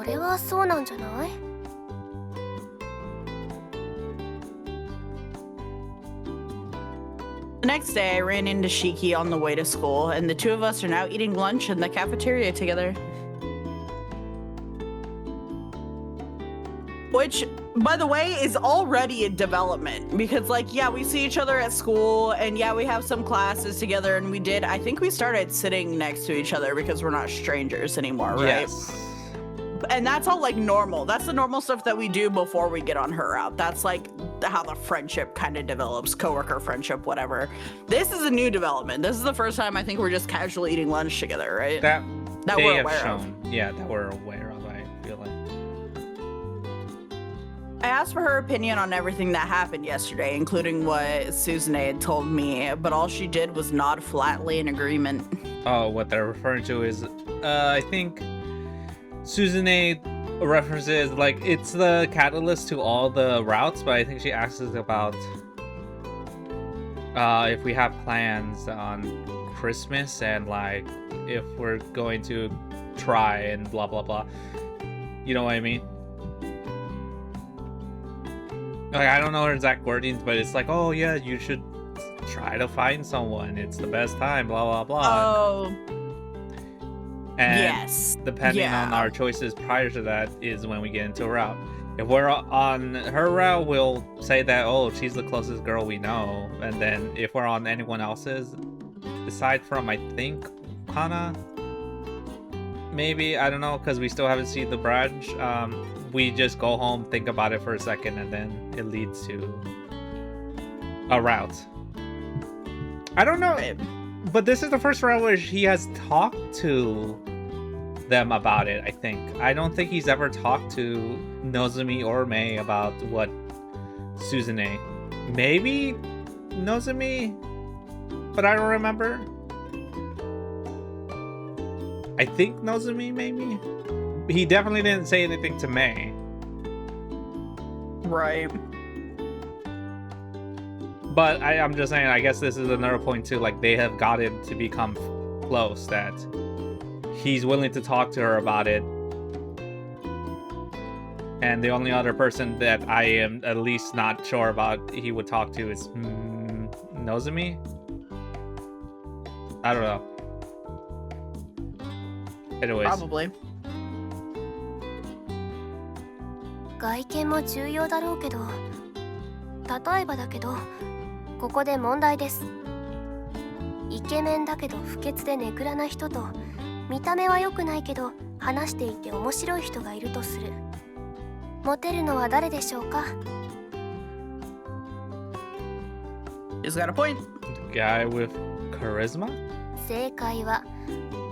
それはそうなんじゃない？ The next day, I ran into Shiki on the way to school, and the two of us are now eating lunch in the cafeteria together. Which, by the way, is already a development because, like, yeah, we see each other at school, and yeah, we have some classes together, and I think we started sitting next to each other because we're not strangers anymore, right? Yes. And that's all, like, normal. That's the normal stuff that we do before we get on her route. That's, like, how the friendship kind of develops, coworker friendship, whatever. This is a new development. This is the first time I think we're just casually eating lunch together, right? That they we're have aware shown. of. Yeah, that we're aware of, I feel like. I asked for her opinion on everything that happened yesterday, including what Suzune had told me, but all she did was nod flatly in agreement. Oh, what they're referring to is, I think Suzune references, like, it's the catalyst to all the routes, but I think she asks us about if we have plans on Christmas and, like, if we're going to try and blah, blah, blah. You know what I mean? Like, I don't know her exact wordings, but it's like, oh, yeah, you should try to find someone. It's the best time, blah, blah, blah. Oh. And yes. Depending on our choices prior to that is when we get into a route. If we're on her route, we'll say that, oh, she's the closest girl we know. And then if we're on anyone else's, aside from, I think, Hana, maybe, I don't know, because we still haven't seen the branch, we just go home, think about it for a second, and then it leads to a route. I don't know, but this is the first route where he has talked to them about it, I think. I don't think he's ever talked to Nozomi or Mei about what Suzune. Maybe Nozomi, but I don't remember. I think Nozomi, maybe? He definitely didn't say anything to Mei. Right. But I'm just saying, I guess this is another point too, like, they have gotten to become close, that he's willing to talk to her about it. And the only other person that I am at least not sure about he would talk to is Nozomi? I don't know. Anyways. Probably. 外見も重要だろうけど、例えばだけど、ここで問題です。イケメンだけど不潔でネクラな人と、見た目は良くないけど話していて面白い人がいるとする。モテるのは誰でしょうか? He's got a point. Guy with charisma? 正解は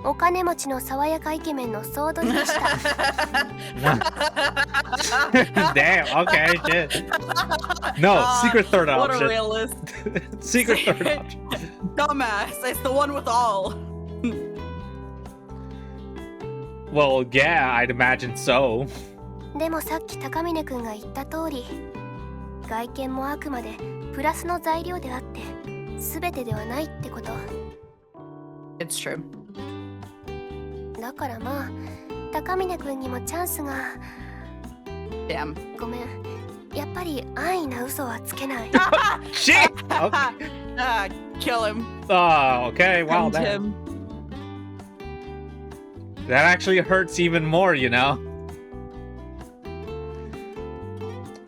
お金持ちの爽やかイケメンの総取りでした。Damn, okay, shit. No, secret third option. What a realist. Secret third option. Dumbass, it's the one with all. Well, yeah, I'd imagine so. でもさっき高峰くんが言った通り、外見もあくまでプラスの材料であって全てではないってこと。It's true. だからまあ高峰くんにもチャンスが。Damn. ごめん、やっぱり安易な嘘はつけない。Shit! Okay. Kill him. Oh, okay, well then. That actually hurts even more, you know?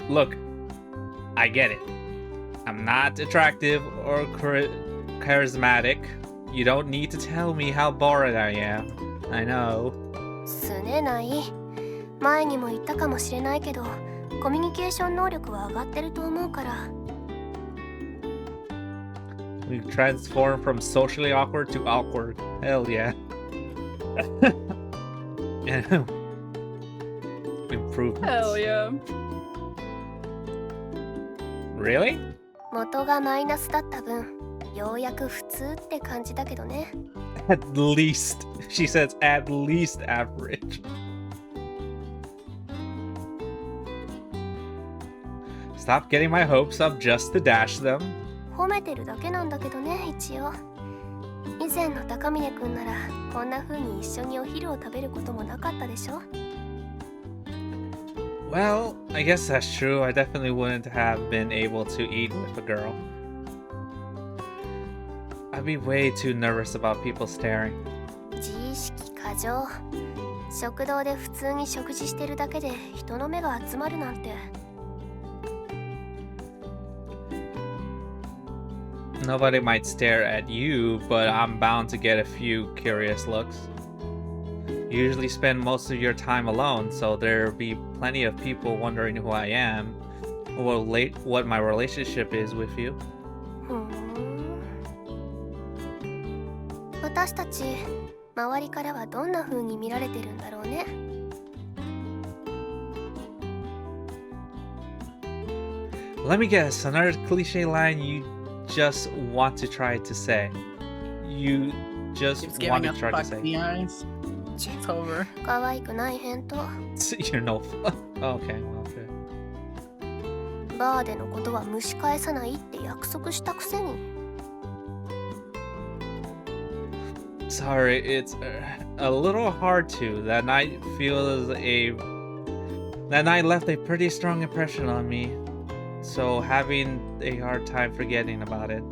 Look, I get it. I'm not attractive or charismatic. You don't need to tell me how boring I am. I know. すねない。前にも言ったかもしれないけど、コミュニケーション能力は上がってると思うから。We transform from socially awkward to awkward. Hell yeah. Improvements. Hell yeah. Really? 元がマイナスだった分、ようやく普通って感じだけどね。At least. She says at least average. Stop getting my hopes up just to dash them. 褒めてるだけなんだけどね、一応。以前の高峰くんならこんな風に一緒にお昼を食べることもなかったでしょ。Well, I guess that's true. I definitely wouldn't have been able to eat with a girl. I'd be way too nervous about people staring. 自意識過剰。食堂で普通に食事してるだけで人の目が集まるなんて。Nobody might stare at you, but I'm bound to get a few curious looks. You usually spend most of your time alone, so there'll be plenty of people wondering who I am, or what my relationship is with you. ふん。私たち周りからはどんな風に見られてるんだろうね。Let me guess, another cliche line you just want to try to say. You just Keeps want giving to us try to fuck say. in the eyes. It's over. 可愛くない返答。You're no fun. Okay, well, okay. バーでのことは蒸し返さないって約束したくせに。Sorry, it's a little hard to. That night left a pretty strong impression on me. So having a hard time forgetting about it.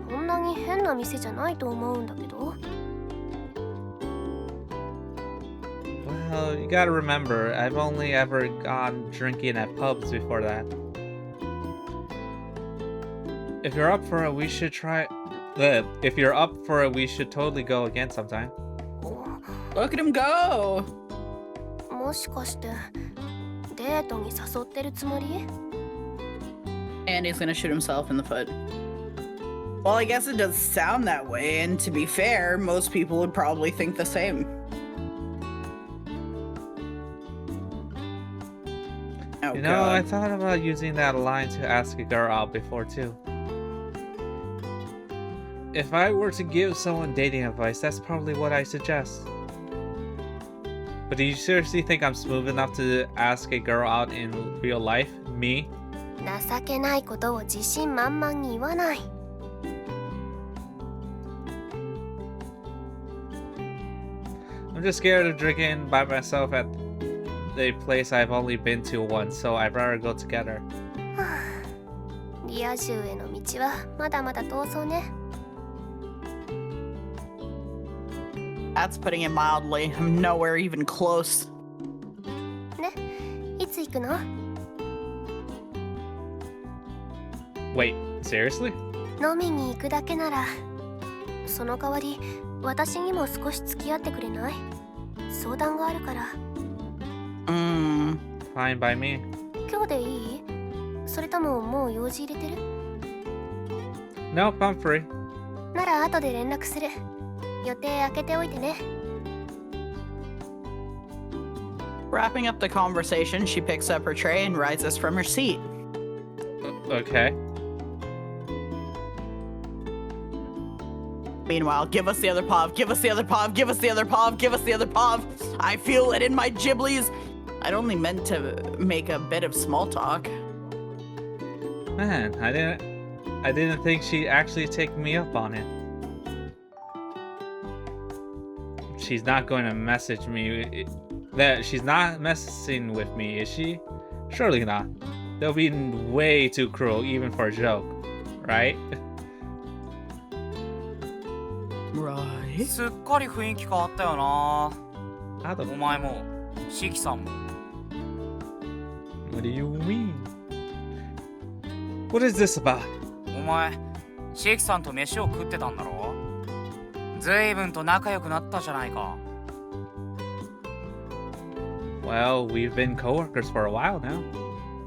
こんなに変な店じゃないと思うんだけど。Well, you gotta remember, I've only ever gone drinking at pubs before that. If you're up for it, we should try. If you're up for it, we should totally go again sometime. Look at him go! もしかしてデートに誘ってるつもり？ And he's gonna shoot himself in the foot. Well, I guess it does sound that way, and to be fair, most people would probably think the same. Oh, You know, I God. thought about using that line to ask a girl out before too. If I were to give someone dating advice, that's probably what I suggest. But do you seriously think I'm smooth enough to ask a girl out in real life? Me? 情けないことを自信満々に言わない。I'm just scared of drinking by myself at a place I've only been to once, so I'd rather go together. リア充への道はまだまだ遠そうね。That's putting it mildly. I'm nowhere even close. ね、いつ行くの？ Wait, seriously? 飲みに行くだけなら。その代わり私にも少し付き合ってくれない？相談があるから。Fine by me. 今日でいい？それとももう用事入れてる？ Nope, I'm free. なら後で連絡する。予定開けておいてね。 Wrapping up the conversation, she picks up her tray and rises from her seat. Okay. Meanwhile, give us the other pov, give us the other pov, give us the other pov, give us the other pov. I feel it in my giblies. I'd only meant to make a bit of small talk. Man, I didn't think she'd actually take me up on it. She's not going to message me. She's not messing with me, is she? Surely not. They'll be way too cruel, even for a joke, right? Right. すっかり雰囲気変わったよな。 How the お前もシキさんも。 What do you mean? What is this about? お前シキさんと飯を食ってたんだろ。ずいぶんと仲良くなったじゃないか。 Well, we've been coworkers for a while now.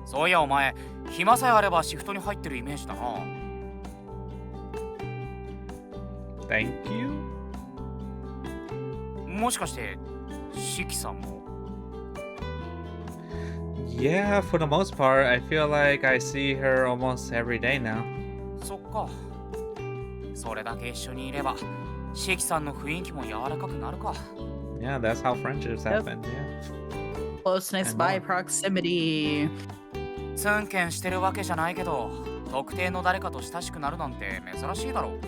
そういやお前暇さえあればシフトに入ってるイメージだな。 Thank you. もしかしてシキさんも。 Yeah, for the most part, I feel like I see her almost every day now. そっか。それだけ一緒にいればシキさんの雰囲気も柔らかくなるか。 Yeah, that's how friendships happen. Yeah. Closeness And by more. proximity. ツンケンしてるわけじゃないけど特定の誰かと親しくなるなんて珍しいだろう。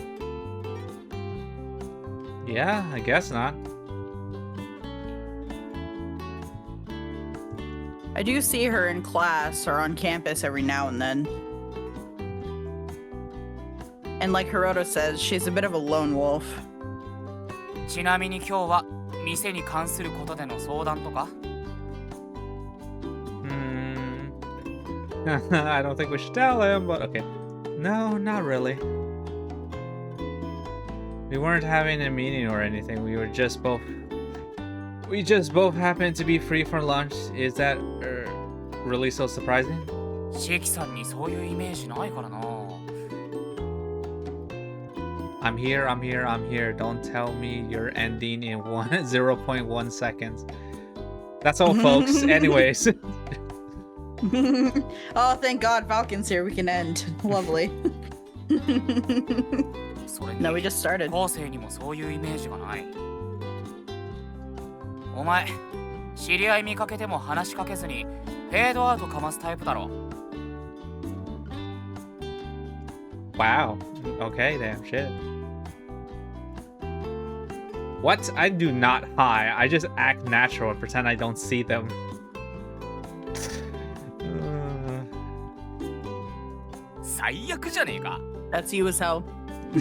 Yeah, I guess not. I do see her in class or on campus every now and then. And like Hiroto says, she's a bit of a lone wolf. ちなみに今日は店に関することでの相談とか I don't think we should tell him, but okay. No, not really. We weren't having a meeting or anything. We just both happened to be free for lunch. Is that really so surprising? シキさんにそういうイメージないからな I'm here. Don't tell me you're ending in 0.1 seconds. That's all, folks. Anyways. Oh, thank God Falcon's here. We can end. Lovely. それ No, we に just started. 後世にもそういうイメージがないお前知り合い見かけても話しかけずにフェードアウトかますタイプだろ Wow. Okay, damn shit. What? I do not hi. I just act natural and pretend I don't see them. Uh, 最悪じゃねえか That's you as hell.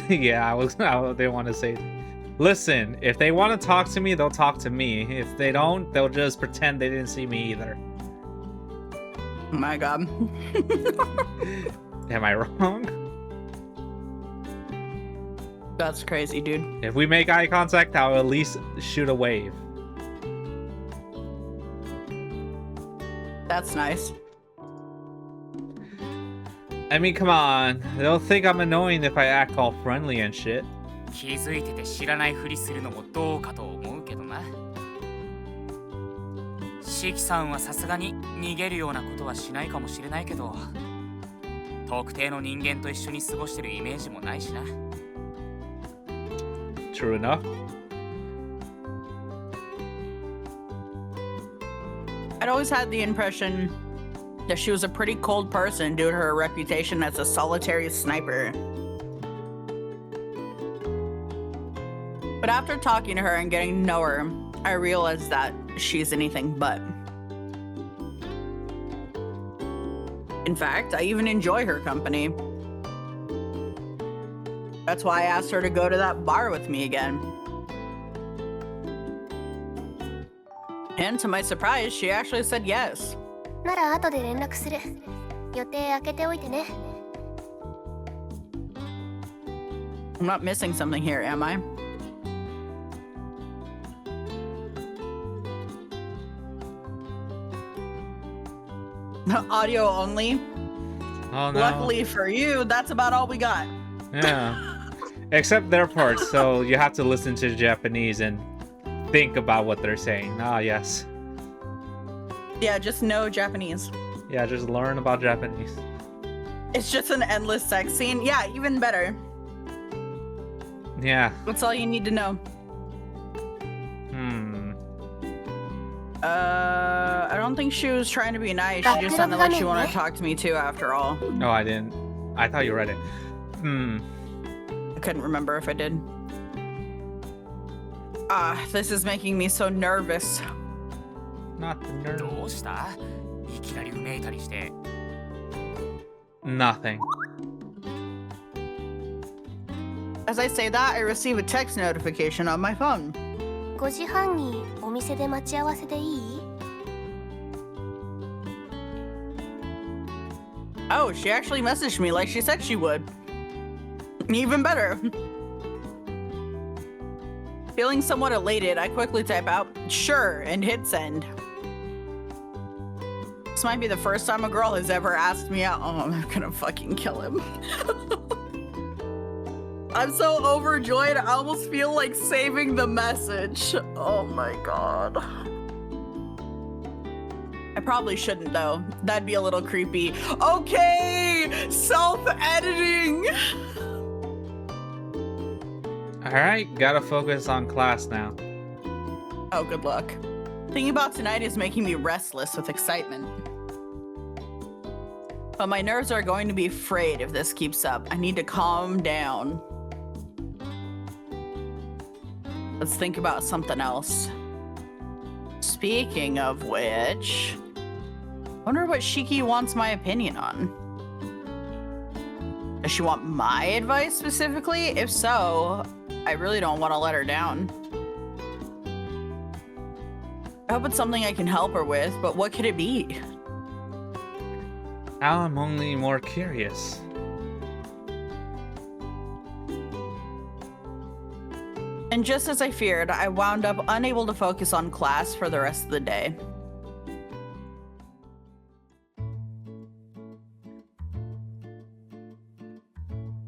yeah, I didn't want to say. Listen, if they want to talk to me, they'll talk to me. If they don't, they'll just pretend they didn't see me either. Oh my God. Am I wrong? That's crazy, dude. If we make eye contact, I'll at least shoot a wave. That's nice. I mean, come on. They'll think I'm annoying if I act all friendly and shit. 気づいてて知らないふりするのもどうかと思うけどなシキさんはさすがに逃げるようなことはしないかもしれないけど特定の人間と一緒に過ごしてるイメージもないしな True enough. I'd always had the impression that she was a pretty cold person due to her reputation as a solitary sniper. But after talking to her and getting to know her, I realized that she's anything but. In fact, I even enjoy her company. That's why I asked her to go to that bar with me again. And to my surprise, she actually said yes. なら後で連絡する。予定開けておいてね。 I'm not missing something here, am I? Audio only. Oh no. Luckily for you, that's about all we got. Yeah. Except their parts, so you have to listen to Japanese and think about what they're saying. Ah, yes. Yeah, just know Japanese. Yeah, just learn about Japanese. It's just an endless sex scene. Yeah, even better. Yeah. That's all you need to know. I don't think she was trying to be nice. She just sounded like she wanted to talk to me too, after all. No, I didn't. I thought you read it. I couldn't remember if I did. This is making me so nervous. Not the nerd. どうしたいきなりうめいたりして Nothing. As I say that, I receive a text notification on my phone. 5時半にお店で待ち合わせでいい？ Oh, she actually messaged me like she said she would. Even better. Feeling somewhat elated, I quickly type out, sure, and hit send. This might be the first time a girl has ever asked me out. Oh, I'm gonna fucking kill him. I'm so overjoyed, I almost feel like saving the message. Oh my god. I probably shouldn't though. That'd be a little creepy. Okay! Self-editing! Alright, gotta focus on class now. Oh, good luck. Thinking about tonight is making me restless with excitement. But my nerves are going to be frayed if this keeps up. I need to calm down. Let's think about something else. Speaking of which... Wonder what Shiki wants my opinion on. Does she want my advice specifically? If so, I really don't want to let her down. I hope it's something I can help her with, but what could it be? Now I'm only more curious. And just as I feared, I wound up unable to focus on class for the rest of the day.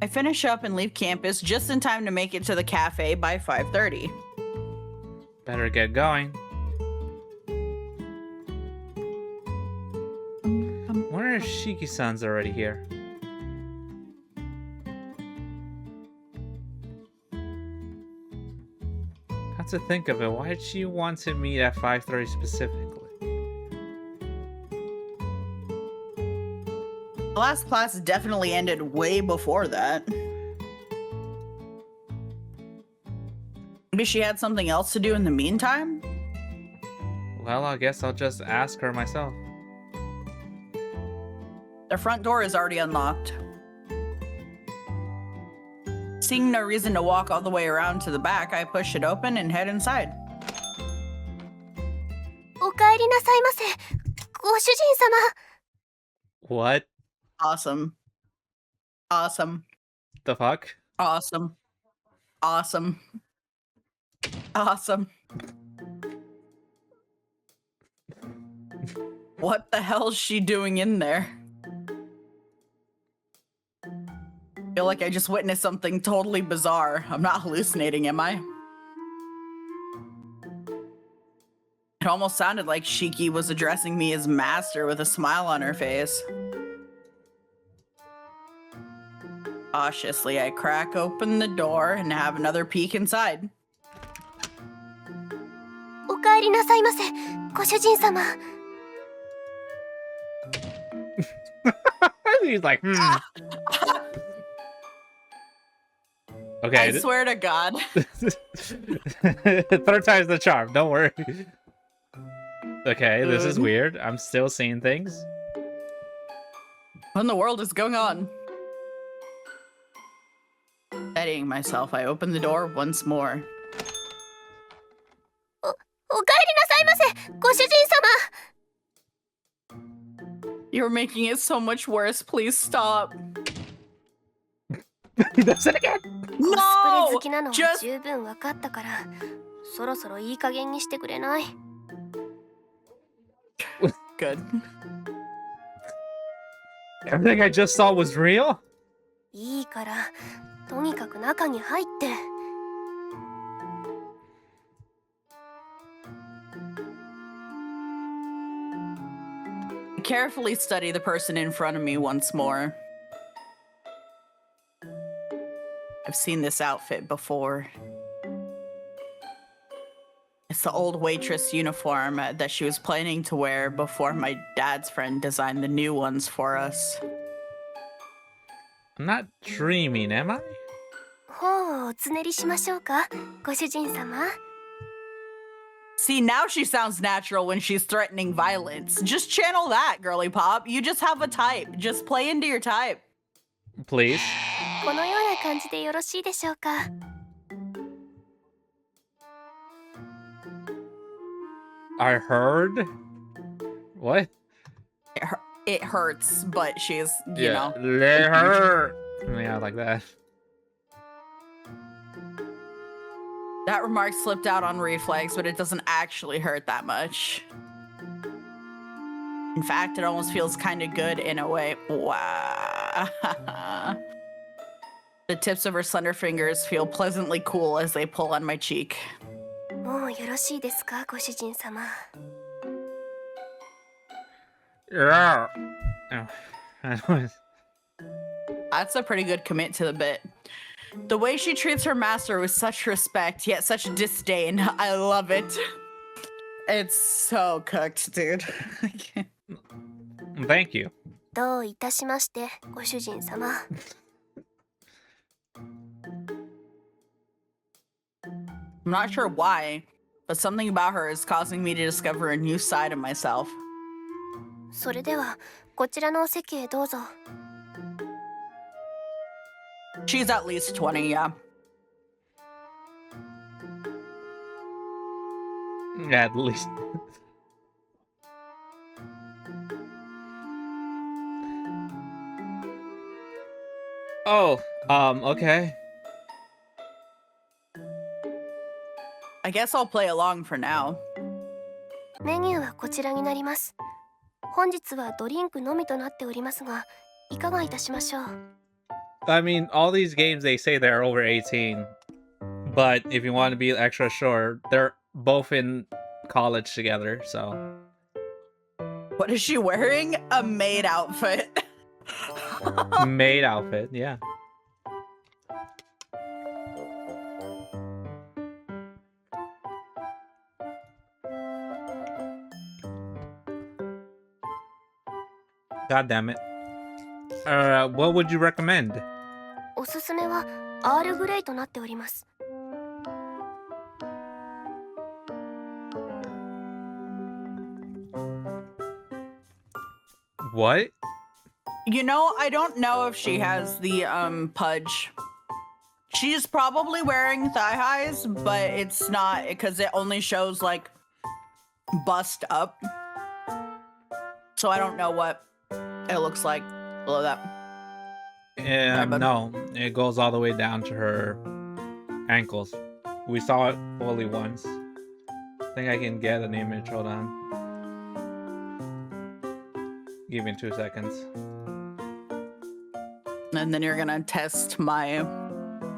I finish up and leave campus just in time to make it to the cafe by 5:30. Better get going. Where are Shiki-san's already here? Have to think of it. Why did she want to meet at 5:30 specifically? The last class definitely ended way before that. Maybe she had something else to do in the meantime? Well, I guess I'll just ask her myself. The front door is already unlocked. Seeing no reason to walk all the way around to the back, I push it open and head inside. お帰りなさいませ。ご主人様。 What Awesome. Awesome. the fuck? Awesome. Awesome. Awesome. What the hell's she doing in there? I feel like I just witnessed something totally bizarre. I'm not hallucinating, am I? It almost sounded like Shiki was addressing me as master with a smile on her face. Cautiously, I crack open the door and have another peek inside. お帰りなさいませ。ご主人様。 He's like, Okay. I swear to God. Third time's the charm. Don't worry. Okay, this is weird. I'm still seeing things. What in the world is going on? Steadying myself, I open the door once more. お帰りなさいませ。ご主人様。 You're making it so much worse. Please stop. He does it again. コスプレ No! 好きなのは Just 十分分かったから、そろそろいい加減にしてくれない。 good. Everything I just saw was real? いいから、とにかく中に入って。 Carefully study the person in front of me once more. I've seen this outfit before. It's the old waitress uniform that she was planning to wear before my dad's friend designed the new ones for us. I'm not dreaming, am I? ほう、おつねりしましょうか、ご主人様。 See, now she sounds natural when she's threatening violence. Just channel that, girly pop. You just have a type. Just play into your type. Please. このような感じでよろしいでしょうか。 I heard? What? It hurts, but she's, you know. Let her. Yeah, like that. That remark slipped out on reflex, but it doesn't actually hurt that much. In fact, it almost feels kind of good in a way. Wow. The tips of her slender fingers feel pleasantly cool as they pull on my cheek. もうよろしいですか、ご主人様。 Yeah. Oh. That's a pretty good commit to the bit. The way she treats her master with such respect, yet such disdain. I love it. It's so cooked, dude. Thank you. どういたしまして、ご主人様。 I'm not sure why, but something about her is causing me to discover a new side of myself. それではこちらのお席へどうぞ。 She's at least 20, yeah. At least. Oh, okay. I guess I'll play along for now. メニューはこちらになります。本日はドリンクのみとなっておりますが、いかがいたしましょう。 I mean, all these games they say they're over 18, but if you want to be extra sure, they're both in college together, so. What is she wearing? A maid outfit. Maid outfit, yeah. God damn it. What would you recommend? おすすめはアールグレイとなっております。 What? You know, I don't know if she has the pudge. She's probably wearing thigh highs, but it's not because it only shows like bust up. So I don't know what it looks like below that. No, it goes all the way down to her ankles. We saw it fully once. I think I can get an image. Hold on. Give me 2 seconds. And then you're gonna test my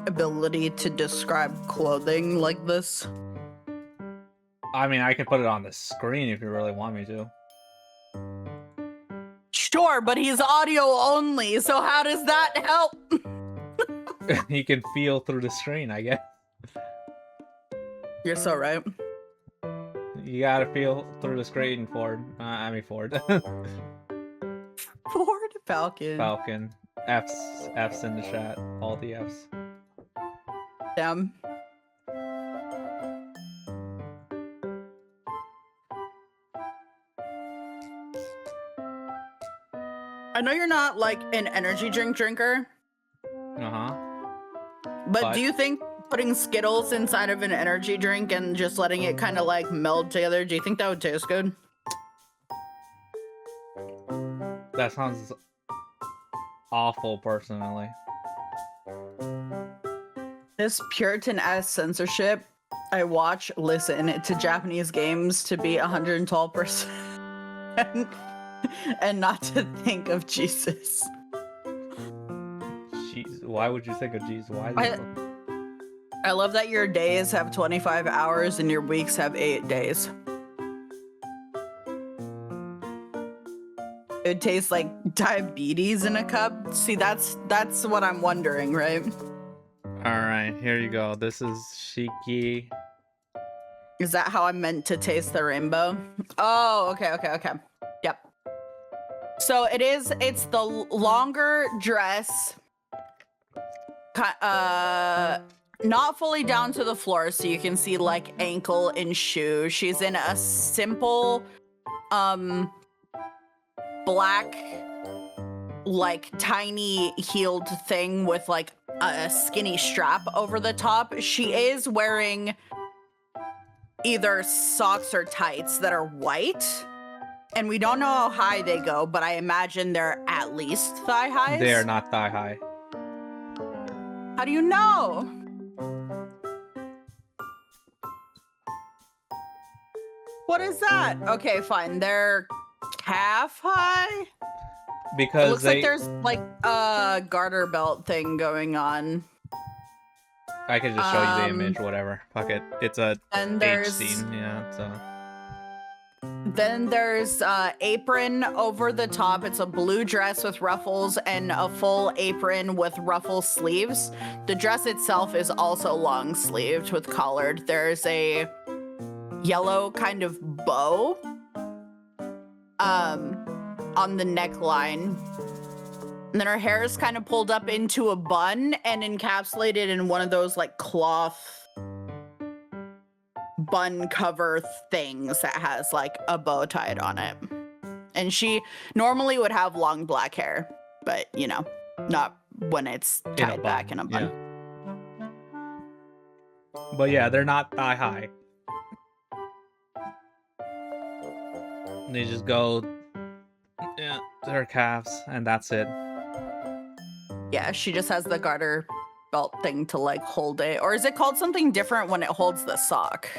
ability to describe clothing like this. I mean, I can put it on the screen if you really want me to. Sure, but he's audio only, so how does that help? You can feel through the screen, I guess. You're so right. You gotta feel through the screen, Ford. Ford. Ford Falcon. Falcon. F's in the chat. All the F's. Damn. I know you're not like an energy drink drinker, Uh-huh. but do you think putting Skittles inside of an energy drink and just letting it kind of like meld together, do you think that would taste good? That sounds awful, personally. This Puritan-ass censorship, I watch, listen to Japanese games to be 112% and not to think of Jesus. Jeez, why would you think of Jesus? Why? I love that your days have 25 hours and your weeks have 8 days. It tastes like diabetes in a cup. See, that's what I'm wondering, right? Alright, here you go. This is Shiki. Is that how I'm meant to taste the rainbow? Oh, okay. Yep. So it's the longer dress, not fully down to the floor, so you can see like ankle and shoe. She's in a simple, black, like tiny heeled thing with like a skinny strap over the top. She is wearing either socks or tights that are white, and we don't know how high they go, but I imagine they're at least thigh highs. They are not thigh high. How do you know? What is that? Okay, fine. They're calf high? Because It looks like there's like a garter belt thing going on. I can just show you the image, whatever. Fuck it. It's a And H there's scene, yeah, so. Then there's apron over the top. It's a blue dress with ruffles and a full apron with ruffle sleeves. The dress itself is also long sleeved with collared. There's a yellow kind of bow on the neckline. And then her hair is kind of pulled up into a bun and encapsulated in one of those like cloth bun cover things that has like a bow tied on it. And she normally would have long black hair, but you know, not when it's tied back in a bun. Yeah. But yeah, they're not thigh high. They just go to her calves, and that's it. Yeah, she just has the garter belt thing to like hold it. Or is it called something different when it holds the sock?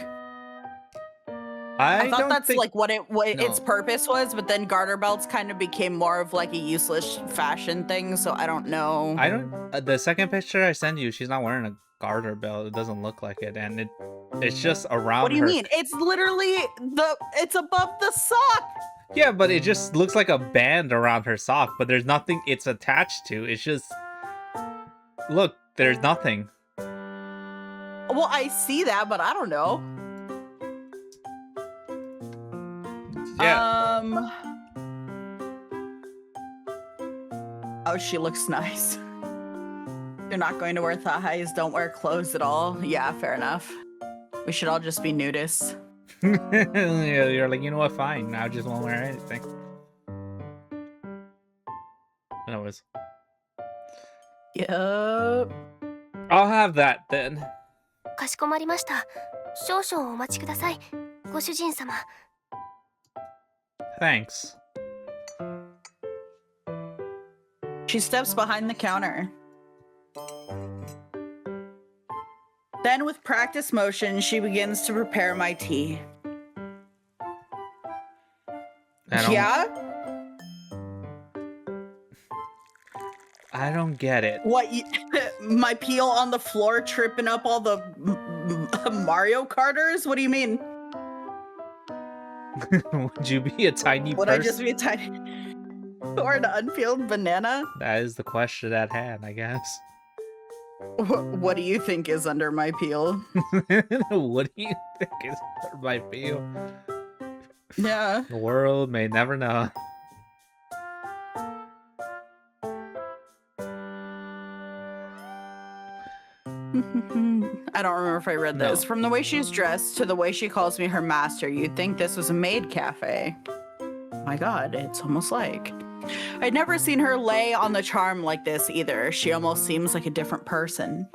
I thought don't that's think... like what its No. purpose was, but then garter belts kind of became more of like a useless fashion thing, so I don't know. I don't... the second picture I sent you, she's not wearing a garter belt. It doesn't look like it, and it's just around. What do you her... mean? It's literally it's above the sock. Yeah, but it just looks like a band around her sock, but there's nothing it's attached to. It's just... Look, there's nothing. Well, I see that, but I don't know. Yeah. Oh, she looks nice. You're not going to wear thigh highs, don't wear clothes at all. Yeah, fair enough. We should all just be nudists. Yeah, you're like, you know what, fine. I just won't wear anything. Anyways. Yup. I'll have that then. かしこまりました。少々お待ちください。ご主人様。Thanks. She steps behind the counter. Then, with practice motion, she begins to prepare my tea. Yeah? I don't get it. What? My peel on the floor tripping up all the Mario Karters? What do you mean? Would you be a tiny Would person? I just be a tiny... or an unpeeled banana? That is the question at hand, I guess. What do you think is under my peel? What do you think is under my peel? Yeah. The world may never know. I don't remember if I read this. No. From the way she's dressed to the way she calls me her master, you'd think this was a maid cafe. My god, it's almost like... I'd never seen her lay on the charm like this either. She almost seems like a different person.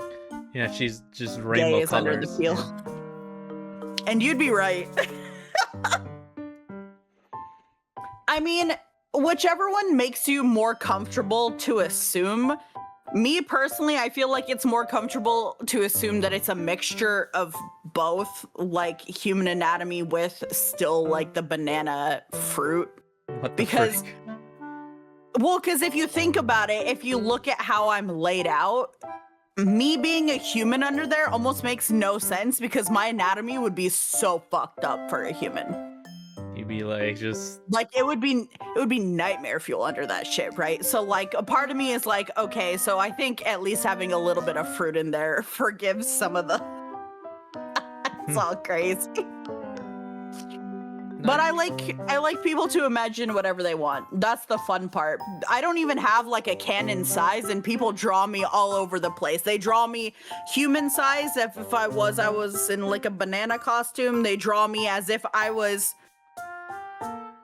Yeah, she's just rainbow Is colors. under the peel. Yeah. And you'd be right. I mean, whichever one makes you more comfortable to assume. Me personally, I feel like it's more comfortable to assume that it's a mixture of both, like human anatomy with still like the banana fruit. What the Because, frick? well, because if you think about it, if you look at how I'm laid out, me being a human under there almost makes no sense because my anatomy would be so fucked up for a human. You'd be like, just... Like it would be nightmare fuel under that shit, right? So like a part of me is like, okay, so I think at least having a little bit of fruit in there forgives some of the it's all crazy. But I like people to imagine whatever they want. That's the fun part. I don't even have like a canon size and people draw me all over the place. They draw me human size if I was in like a banana costume. They draw me as if I was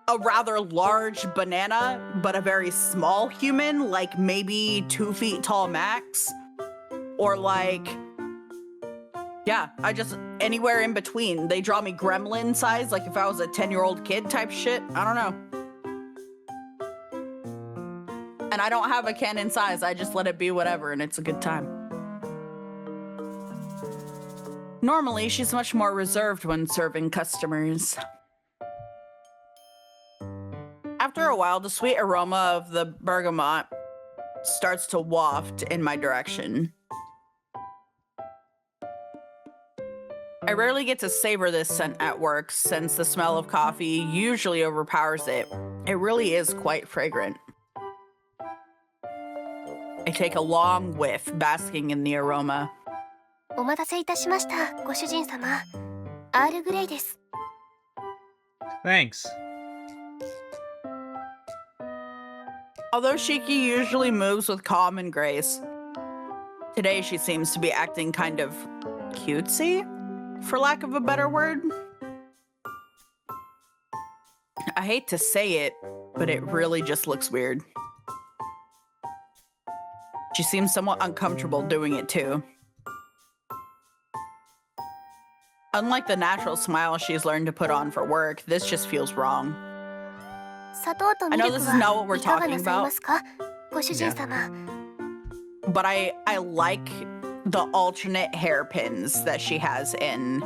a rather large banana, but a very small human, like maybe 2 feet tall max. Or like, yeah, I just, anywhere in between. They draw me gremlin size, like if I was a 10-year-old kid type shit. I don't know. And I don't have a canon size. I just let it be whatever, and it's a good time. Normally, she's much more reserved when serving customers. After a while, the sweet aroma of the bergamot starts to waft in my direction. I rarely get to savor this scent at work since the smell of coffee usually overpowers it. It really is quite fragrant. I take a long whiff, basking in the aroma. お待たせいたしました、ご主人様。アールグレイです。 Thanks. Although Shiki usually moves with calm and grace, today she seems to be acting kind of cutesy, for lack of a better word. I hate to say it, but it really just looks weird. She seems somewhat uncomfortable doing it too. Unlike the natural smile she's learned to put on for work, this just feels wrong. 砂糖とミル I ク know this is not what は we're いかが talking なさい about. ますかご主人様。 But I like the alternate hairpins that she has in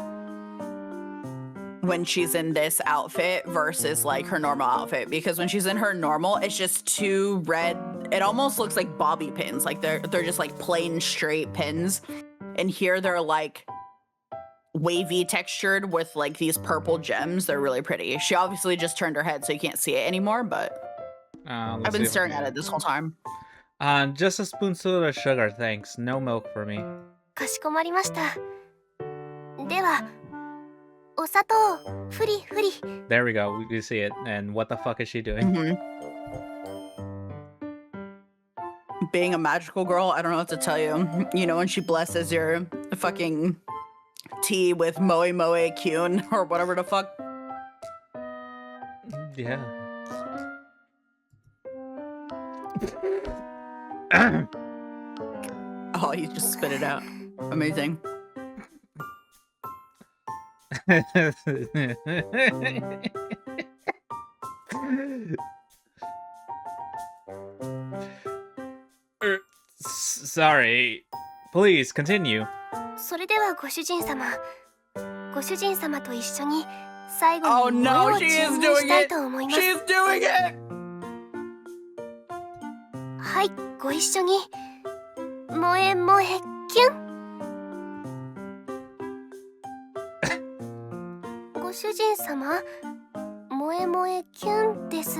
when she's in this outfit versus like her normal outfit, because when she's in her normal, it's just two red, it almost looks like bobby pins, like they're just like plain straight pins, and here they're like wavy textured with like these purple gems. They're really pretty. She obviously just turned her head so you can't see it anymore, but I've been staring at it this whole time. Just a spoonful of sugar, thanks. No milk for me. かしこまりました。では、お砂糖、ふりふり。 There we go. We can see it. And what the fuck is she doing? Being a magical girl, I don't know what to tell you. You know, when she blesses your fucking tea with moe moe kyun or whatever the fuck. Yeah. Oh, you just spit it out. Amazing. Sorry. Please continue. それではご主人様。ご主人様と一緒に最後 Oh に no, 萌えを she 注 is 文 doing したい it! と思います。 She's doing it! はい、ご一緒に。萌え萌えキュン。ご主人様、萌え萌えキュンです。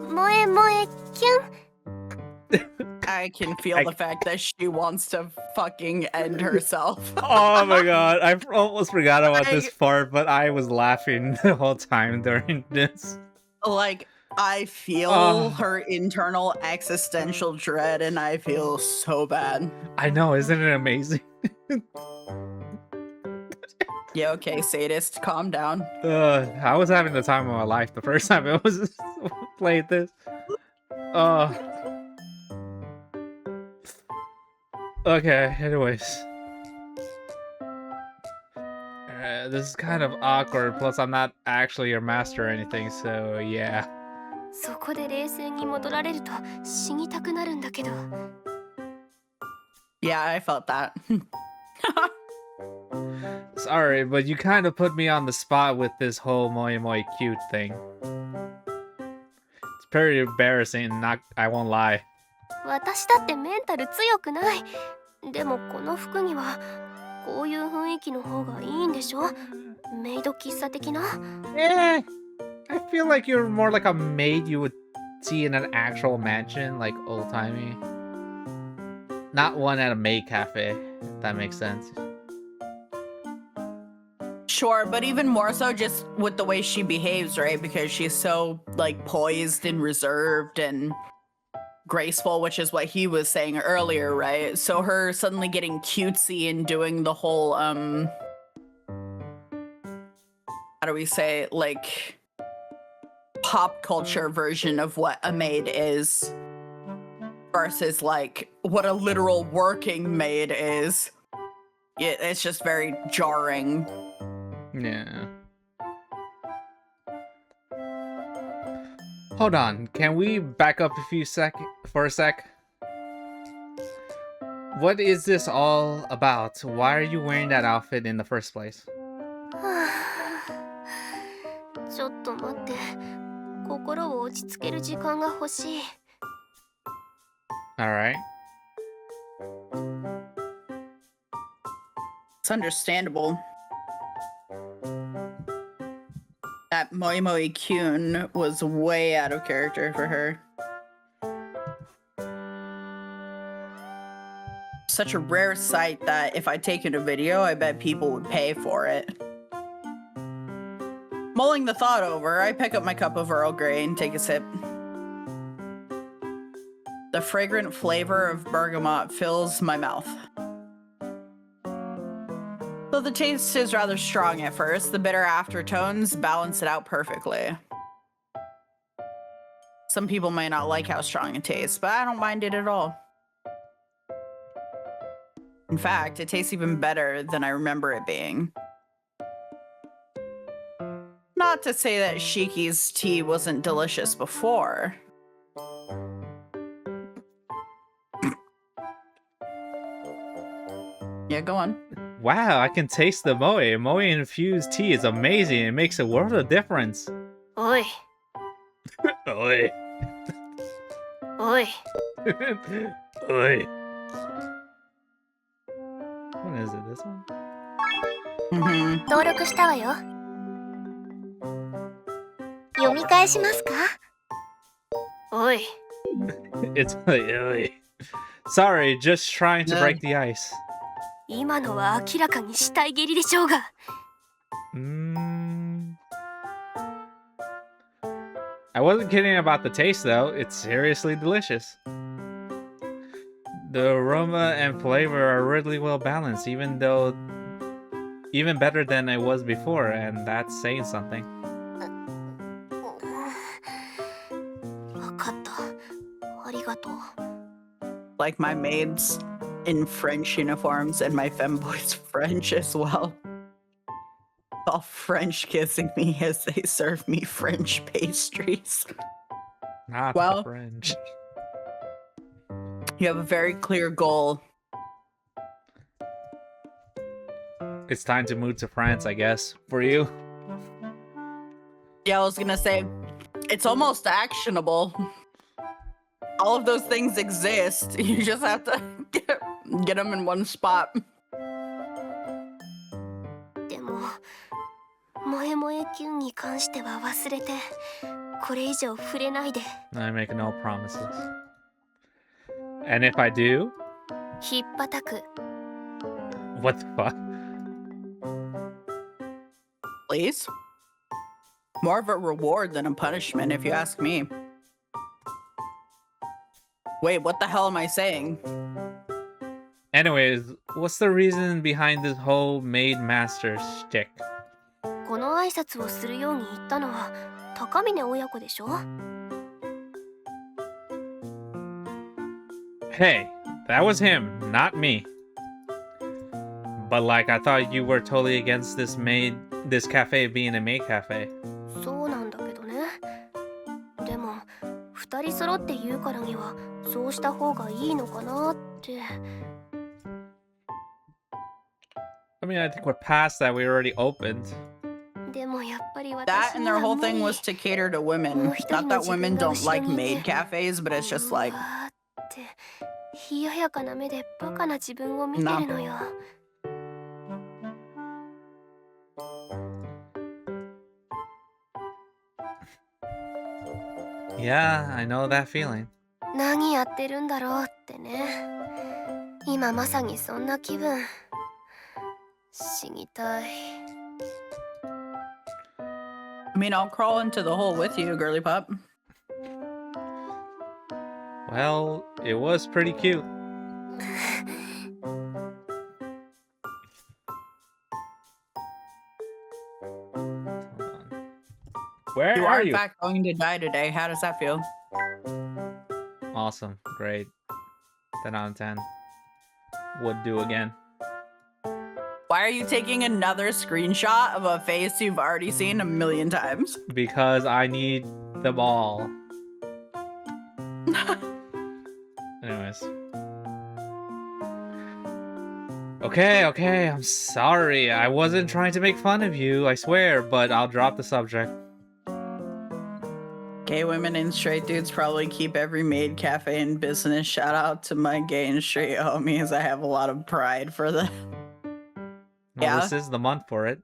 萌え萌えキュン。 I can feel the fact that she wants to fucking end herself. Oh my god, I almost forgot about this Like- part, but I was laughing the whole time during this. Like, I feel her internal existential dread and I feel so bad. I know, isn't it amazing? Yeah, okay, sadist, calm down. I was having the time of my life the first time I was played this. Okay, anyways. This is kind of awkward, plus I'm not actually your master or anything, so yeah. そこで冷静に戻られると死にたくなるんだけど。 Yeah, I felt that. Sorry, but you kind of put me on the spot with this whole moi moi cute thing. It's pretty embarrassing, I won't lie. 私だってメンタル強くない。でもこの服にはこういう雰囲気の方がいいんでしょ。メイド喫茶的な。I feel like you're more like a maid you would see in an actual mansion, like old-timey. Not one at a maid cafe, if that makes sense. Sure, but even more so just with the way she behaves, right? Because she's so, like, poised and reserved and graceful, which is what he was saying earlier, right? So her suddenly getting cutesy and doing the whole, how do we say, like, pop culture version of what a maid is versus, like, what a literal working maid is. It's just very jarring. Yeah. Hold on, can we back up for a sec? What is this all about? Why are you wearing that outfit in the first place? ちょっと待って。心を落ち着ける時間が欲しい。 Alright. It's understandable. That Moi Moi Kyun was way out of character for her. Such a rare sight that if I'd taken a video, I bet people would pay for it. Mulling the thought over, I pick up my cup of Earl Grey and take a sip. The fragrant flavor of bergamot fills my mouth. Though the taste is rather strong at first, the bitter aftertones balance it out perfectly. some people might not like how strong it tastes, but I don't mind it at all. In fact, it tastes even better than I remember it being. Not to say that Shiki's tea wasn't delicious before. Yeah, go on. Wow, I can taste the moe. Moe infused tea is amazing. It makes a world of difference. Oi, Oi. oi. Oi. What is it? This one? Mm-hmm. 登録したわよ。読み返しますか？おい。 It's like, oi. Sorry, just trying to break the ice. 今のは明らかに死体蹴りでしょうが。I wasn't kidding about the taste though. It's seriously delicious. The aroma and flavor are really well balanced, even better than it was before, and that's saying something. わかった。ありがとう。 Like my maids in French uniforms and my femboys French as well. All French kissing me as they serve me French pastries. Not Well- the French. You have a very clear goal. It's time to move to France, I guess, for you. Yeah, I was gonna say, it's almost actionable. All of those things exist. You just have to get them in one spot. でも、萌え萌えキュンに関しては忘れて、これ以上触れないで。 I make no promises. And if I do, ひっぱたく。 what the fuck? Please? More of a reward than a punishment, if you ask me. Wait, what the hell am I saying? Anyways, what's the reason behind this whole maid master shtick? この挨拶をするように言ったのは高峰親子でしょ？ Hey, that was him, not me. But like, I thought you were totally against this cafe being a maid cafe. そうなんだけどね。でも二人揃って言うからにはそうした方がいいのかなって。 I mean, I think we're past that. We already opened. でもやっぱり That 私 and に their は whole 無 thing 理。 was to cater to women. Not that women don't like maid cafes, but it's just like, うわーって冷ややかな目でバカな自分を見てるのよ。 Yeah, I know that feeling. 何やってるんだろうってね。今まさにそんな気分。死にたい。 I mean, I'll crawl into the hole with you, girly pup. Well, it was pretty cute. Where You are are, in you? fact, going to die today. How does that feel? Awesome, great. 10 out of 10. Would do again. Why are you taking another screenshot of a face you've already seen a million times? Because I need them all. Anyways. Okay, I'm sorry. I wasn't trying to make fun of you, I swear, but I'll drop the subject. Gay women and straight dudes probably keep every maid cafe in business. Shout out to my gay and straight homies. I have a lot of pride for them. Well, Yeah. this is the month for it.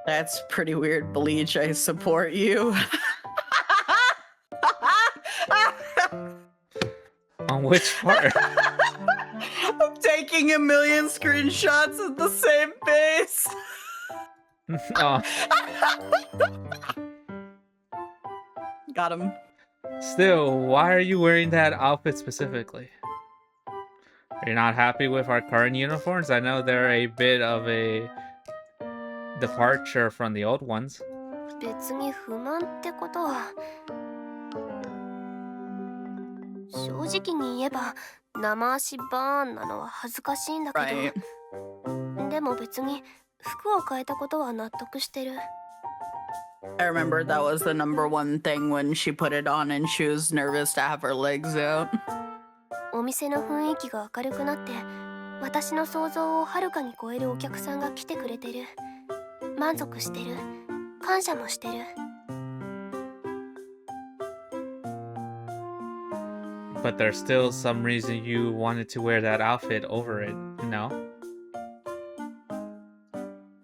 That's pretty weird, Bleach. I support you. On which part? I'm taking a million screenshots of the same face. Oh, Got him. still, why are you wearing that outfit specifically? Are you not happy with our current uniforms? I know they're a bit of a departure from the old ones. 別に不満ってことは。正直に言えば生足バーンなのは恥ずかしいんだけ Right. ど、でも別に服を変えたことは納得してる。 I remember that was the number one thing when she put it on and she was nervous to have her legs out. お店の雰囲気が明るくなって、私の想像をはるかに超えるお客さんが来てくれてる。満足してる。感謝もしてる。 But there's still some reason you wanted to wear that outfit over it, no?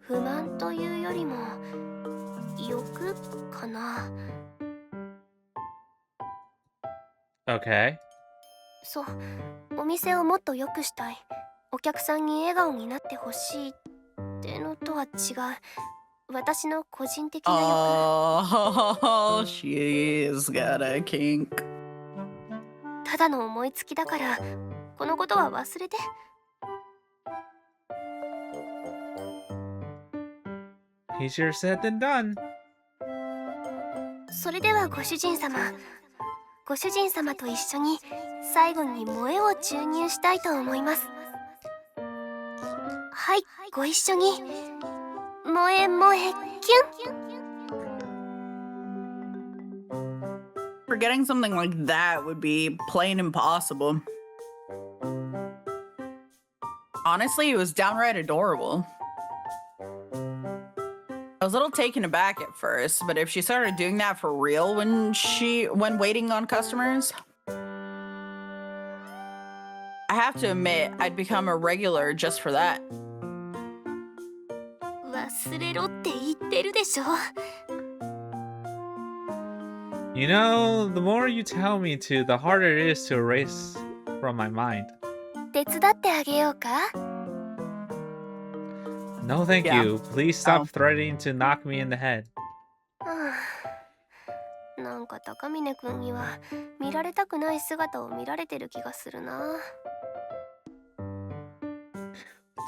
不満というよりも欲かな。 Okay. そう、お店をもっと良くしたい。お客さんに笑顔になってほしいってのとは違う。私の個人的な欲。 Oh, she's got a kink. ただの思いつきだから、このことは忘れて。 Easier said than done. それではご主人様、ご主人様と一緒に最後に萌えを注入したいと思います。はい、ご一緒に。萌え萌えキュン。 Forgetting something like that would be plain impossible. Honestly, it was downright adorable. I was a little taken aback at first, but if she started doing that for real when waiting on customers, I have to admit I'd become a regular just for that. 忘れろって言ってるでしょ。 You know, the more you tell me to, the harder it is to erase from my mind. 手伝ってあげようか。 No, thank Yeah. you. Please stop Oh. threatening to knock me in the head. なんか高峰くんには見られたくない姿を見られてる気がするな。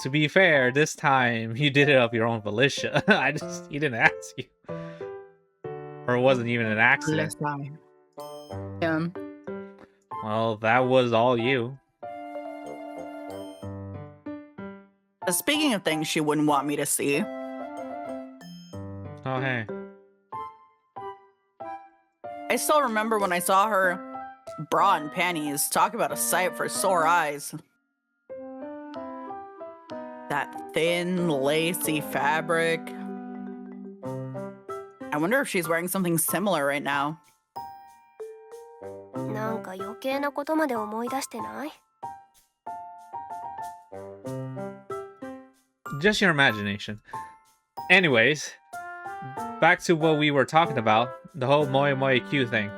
To be fair, this time you did it of your own volition. He didn't ask you. Or it wasn't even an accident. Yeah. Well, that was all you. Speaking of things she wouldn't want me to see, Oh, hey. I still remember when I saw her bra and panties. Talk about a sight for sore eyes. That thin, lacy fabric. I wonder if she's wearing something similar right now. なんか余計なことまで思い出してない？ Just your imagination. Anyways, back to what we were talking about. The whole Moe Moe Q thing.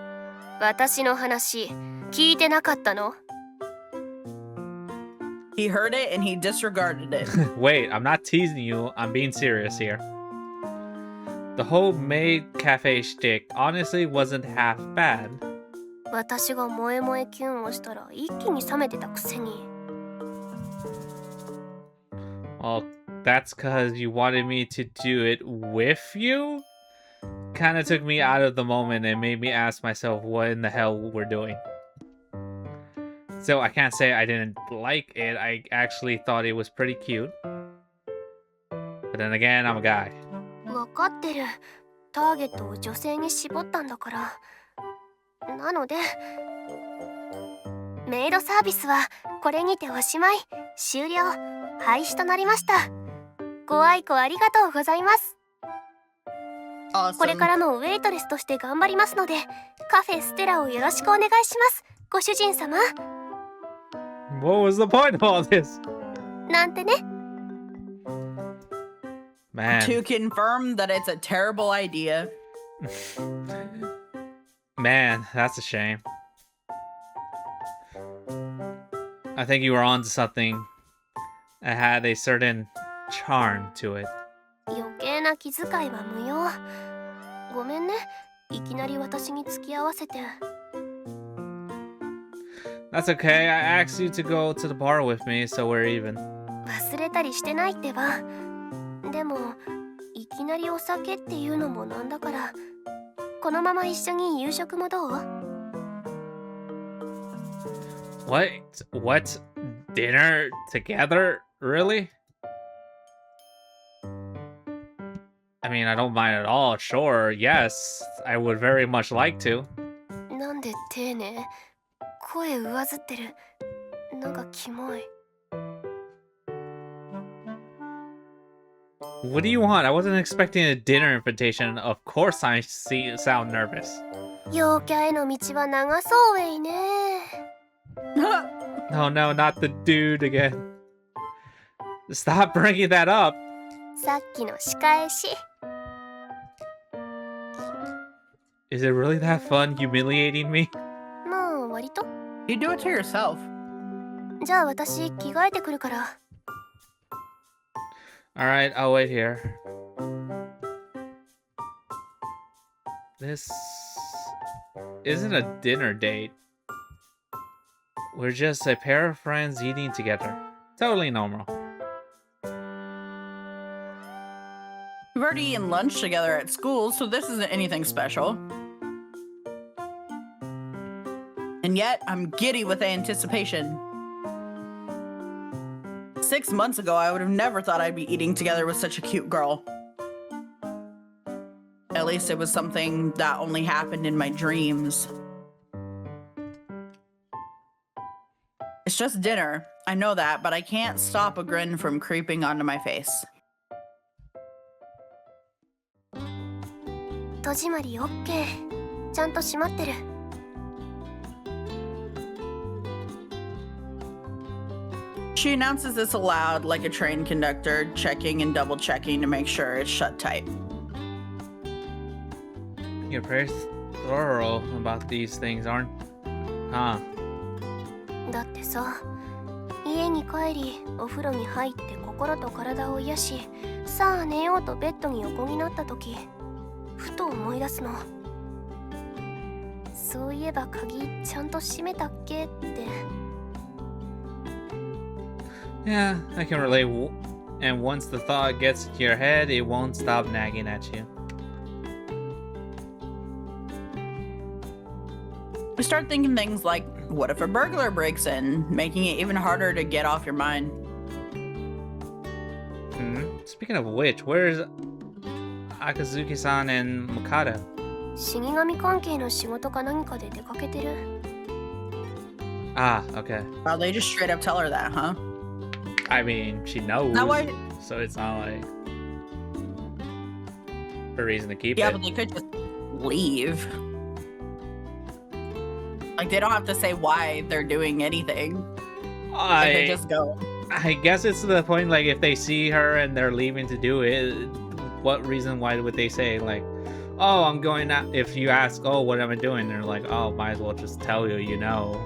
私の話聞いてなかったの？ He heard it and he disregarded it. Wait, I'm not teasing you. I'm being serious here. The whole maid cafe shtick honestly wasn't half bad. 私が萌え萌えキュンをしたら一気に冷めてたくせに。 Well, that's because you wanted me to do it with you? Kinda took me out of the moment and made me ask myself what in the hell we're doing. So I can't say I didn't like it. I actually thought it was pretty cute. But then again, I'm a guy. わかってる。ターゲットを女性に絞ったんだから。なのでメイドサービスはこれにておしまい。終了。廃止となりました。ご愛顧ありがとうございます。 Awesome. これからもウェイトレスとして頑張りますので、カフェステラをよろしくお願いします。ご主人様。 What was the point of all this? なんてね。 Man. To confirm that it's a terrible idea. Man, that's a shame. I think you were onto something. It had a certain charm to it. 余計な気遣いは無用。ごめんね。いきなり私に付き合わせて。 That's okay. I asked you to go to the bar with me, so we're even. 忘れたりしてないってば。でもいきなりお酒っていうのもなんだから、このまま一緒に夕食もどう？ What? What? Dinner together? Really? I mean, I don't mind at all. Sure, yes. I would very much like to. なんで丁寧？声上ずってる。なんかキモい。What do you want? I wasn't expecting a dinner invitation. Of course I sound nervous. 陽キャへの道は長そうウェイね。Oh no, not the dude again. Stop bringing that up. さっきの仕返し。Is it really that fun humiliating me? まあ割と。You do it to yourself. じゃあ私着替えてくるから。Alright, I'll wait here. This isn't a dinner date. We're just a pair of friends eating together. Totally normal. We've already eaten lunch together at school, so this isn't anything special. And yet, I'm giddy with anticipation. 6 months ago, I would have never thought I'd be eating together with such a cute girl. At least it was something that only happened in my dreams. It's just dinner. I know that, but I can't stop a grin from creeping onto my face. 戸締まり OK。ちゃんと閉まってる。She announces this aloud like a train conductor, checking and double checking to make sure it's shut tight. You're very thorough about these things, aren't you? Huh? だってさ、家に帰りお風呂に入って心と体を癒し、さあ寝ようとベッドに横になった時、ふと思い出すの。そういえば鍵ちゃんと閉めたっけって。Yeah, I can relate. And once the thought gets into your head, it won't stop nagging at you. We start thinking things like, what if a burglar breaks in, making it even harder to get off your mind. Speaking of which, where's Akazuki-san and Mukata? 死神関係の仕事か何かで出かけてる。Ah, okay. Wow, they just straight up tell her that, huh? I mean, she knows, Now why? so it's not like a reason to keep Yeah, it. but they could just leave. Like, they don't have to say why they're doing anything. They could just go. I guess it's to the point, like, if they see her and they're leaving to do it, what reason, why would they say, like, oh, I'm going out? If you ask, oh, what am I doing? They're like, oh, might as well just tell you, you know.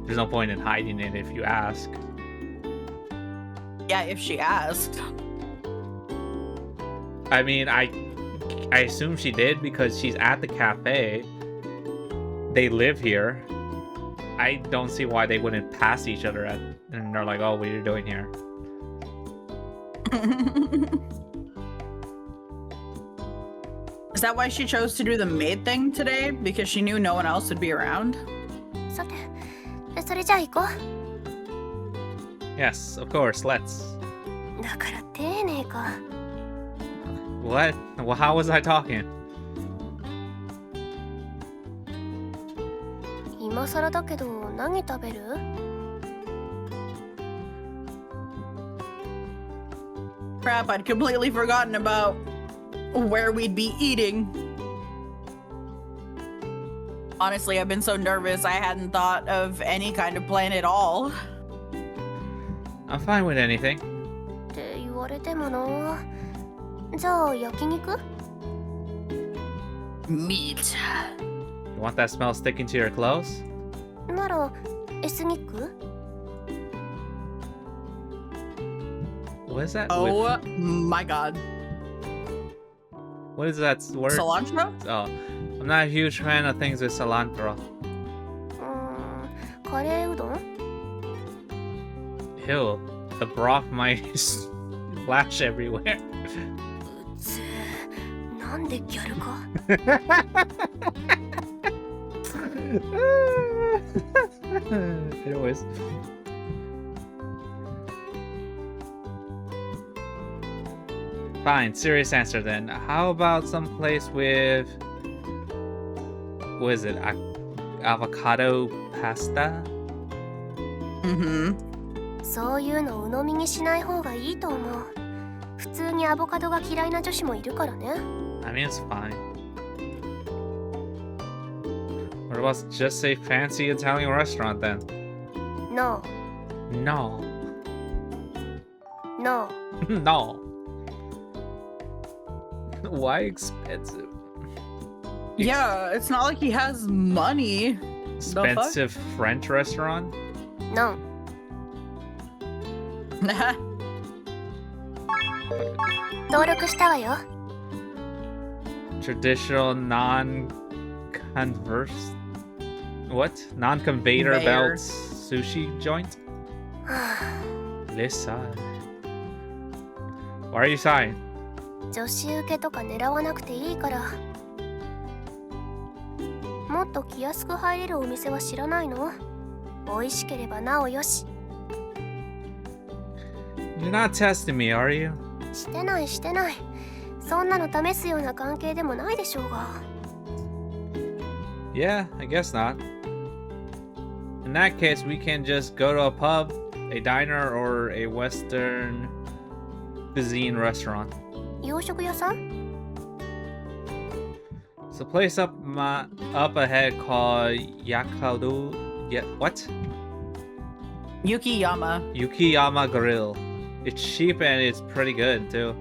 There's no point in hiding it if you ask. Yeah, if she asked. I mean, I assume she did because she's at the cafe. They live here. I don't see why they wouldn't pass each other and they're like, oh, what are you doing here? Is that why she chose to do the maid thing today? Because she knew no one else would be around? さて、それじゃあ行こう。Yes, of course, let's. だから丁寧か。What? Well, how was I talking? 今更だけど何食べる？ Crap, I'd completely forgotten about where we'd be eating. Honestly, I've been so nervous I hadn't thought of any kind of plan at all. I'm fine with anything. って言われてもな。じゃあ焼肉？ Meat. You want that smell sticking to your clothes? ならエスニック？ What is that? Oh my god. What is that word? Cilantro? Oh, I'm not a huge fan of things with cilantro. カレーうどん？ Ew, the broth might splash everywhere. うつなんでギャルか？ Anyways. Fine, serious answer then. How about some place with... what is it? Avocado pasta? Mm-hmm. そういうの鵜呑みにしない方がいいと思う。普通にアボカドが嫌いな女子もいるからね。I mean, it's fine. What about just a fancy Italian restaurant then? No, No. no. No. Why expensive? Yeah, it's not like he has money. Expensive French restaurant? No. 登録したわよ。Traditional non-converse... What? Non-conveyor Conveyor. belt sushi joint? Let's sigh. Why are you sighing? 女子受けとか狙わなくていいから。もっと気安く入れるお店は知らないの？美味しければなおよし。You're not testing me, are you? してないしてない。そんなの試すような関係でもないでしょうが。Yeah, I guess not. In that case, we can just go to a pub, a diner, or a Western cuisine restaurant. 洋食屋さん？ It's a place up ahead called Yakadu. Yeah, what? Yukiyama. Yukiyama Grill. It's cheap and it's pretty good too.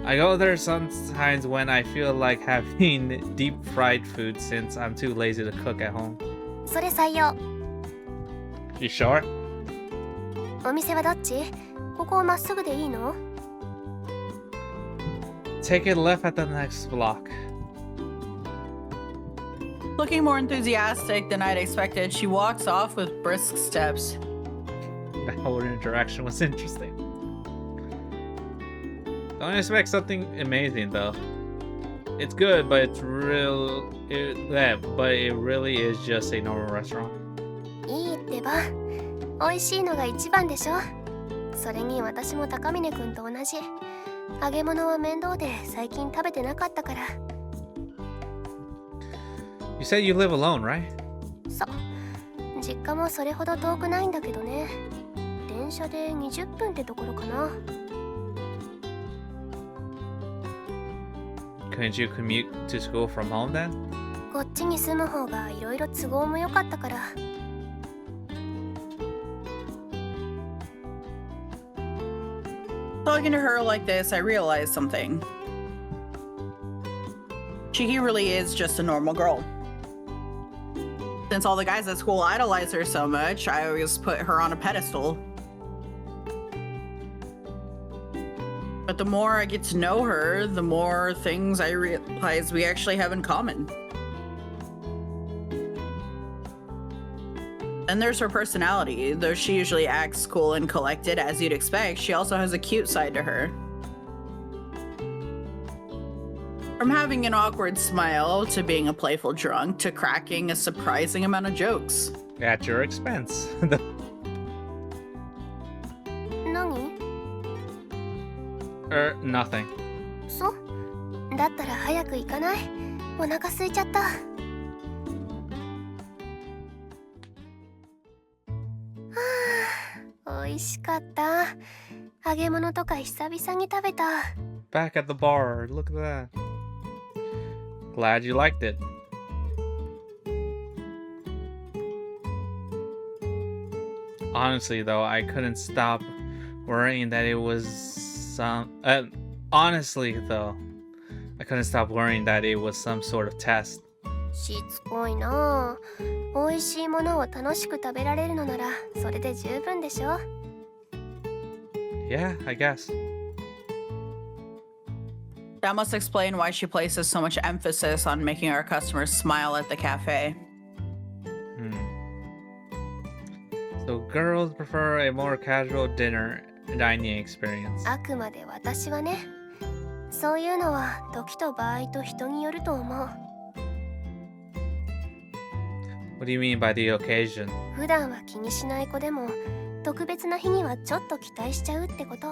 I go there sometimes when I feel like having deep fried food since I'm too lazy to cook at home. それ採用。 You sure? お店はどっち？ここをまっすぐでいいの？ Take it left at the next block. Looking more enthusiastic than I'd expected, she walks off with brisk steps. That whole interaction was interesting. Don't expect something amazing though. It's good, but it really is just a normal restaurant. いいってば。美味しいのが一番でしょ。それに私も高峰くんと同じ。揚げ物は面倒で最近食べてなかったから。You said you live alone, right? そう。実家もそれほど遠くないんだけどね。電車で20分ってところかな。Couldn't you commute to school from home then? こっちに住む方がいろいろ都合も良かったから。Talking to her like this, I realized something. Shiki really is just a normal girl. Since all the guys at school idolize her so much, I always put her on a pedestal. But the more I get to know her, the more things I realize we actually have in common. And there's her personality. Though she usually acts cool and collected as you'd expect, she also has a cute side to her. From having an awkward smile, to being a playful drunk, to cracking a surprising amount of jokes. At your expense. 何？ Nothing. そう？だったら早く行かない？お腹空いちゃった。美味しかった。揚げ物とか久々に食べた。 Back at the bar. Look at that. Glad you liked it. Honestly, though, I couldn't stop worrying that it was some... honestly, though, I couldn't stop worrying that it was some sort of test. しつこいなあ。美味しいものを楽しく食べられるのならそれで十分でしょ。 Yeah, I guess. That must explain why she places so much emphasis on making our customers smile at the cafe. So girls prefer a more casual dining experience. あくまで私はね。そういうのは時と場合と人によると思う。What do you mean by the occasion? 普段は気にしない子でも特別な日にはちょっと期待しちゃうってこと。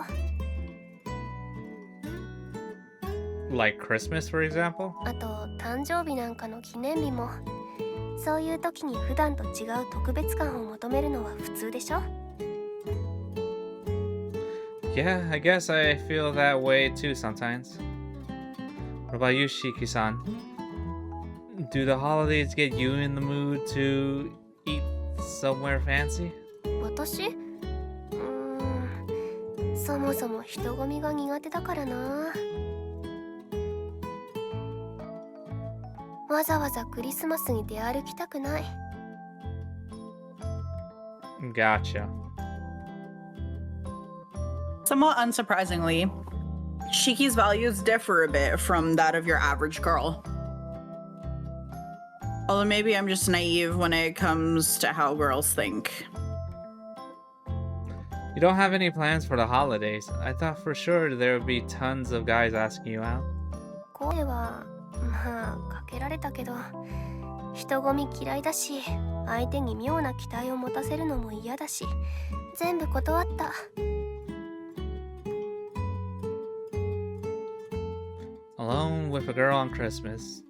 Like Christmas, for example? あと誕生日なんかの記念日もそういう時に普段と違う特別感を求めるのは普通でしょ。 Yeah, I guess I feel that way too sometimes. What about you, Shiki-san? Do the holidays get you in the mood to eat somewhere fancy? 私そもそも人混みが苦手だからな。わざわざクリスマスに出歩きたくない。 Gotcha. Somewhat unsurprisingly, Shiki's values differ a bit from that of your average girl. Although maybe I'm just naive when it comes to how girls think. You don't have any plans for the holidays. I thought for sure there would be tons of guys asking you out. 声はまあかけられたけど人混み嫌いだし相手に妙な期待を持たせるのも嫌だし全部断った。 Alone with a girl on Christmas.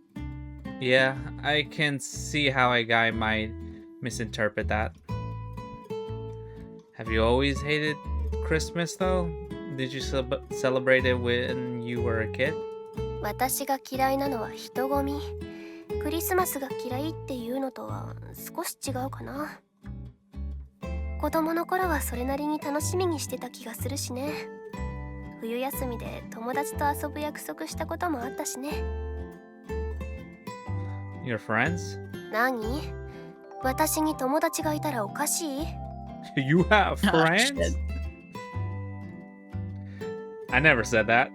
Yeah, I can see how a guy might misinterpret that. Have you always hated Christmas though? Did you celebrate it when you were a kid? 私が嫌いなのは人混み。クリスマスが嫌いっていうのとは少し違うかな。子供の頃はそれなりに楽しみにしてた気がするしね。冬休みで友達と遊ぶ約束したこともあったしね。 Your friends? 何？私に友達がいたらおかしい？ You have friends? shit. I never said that.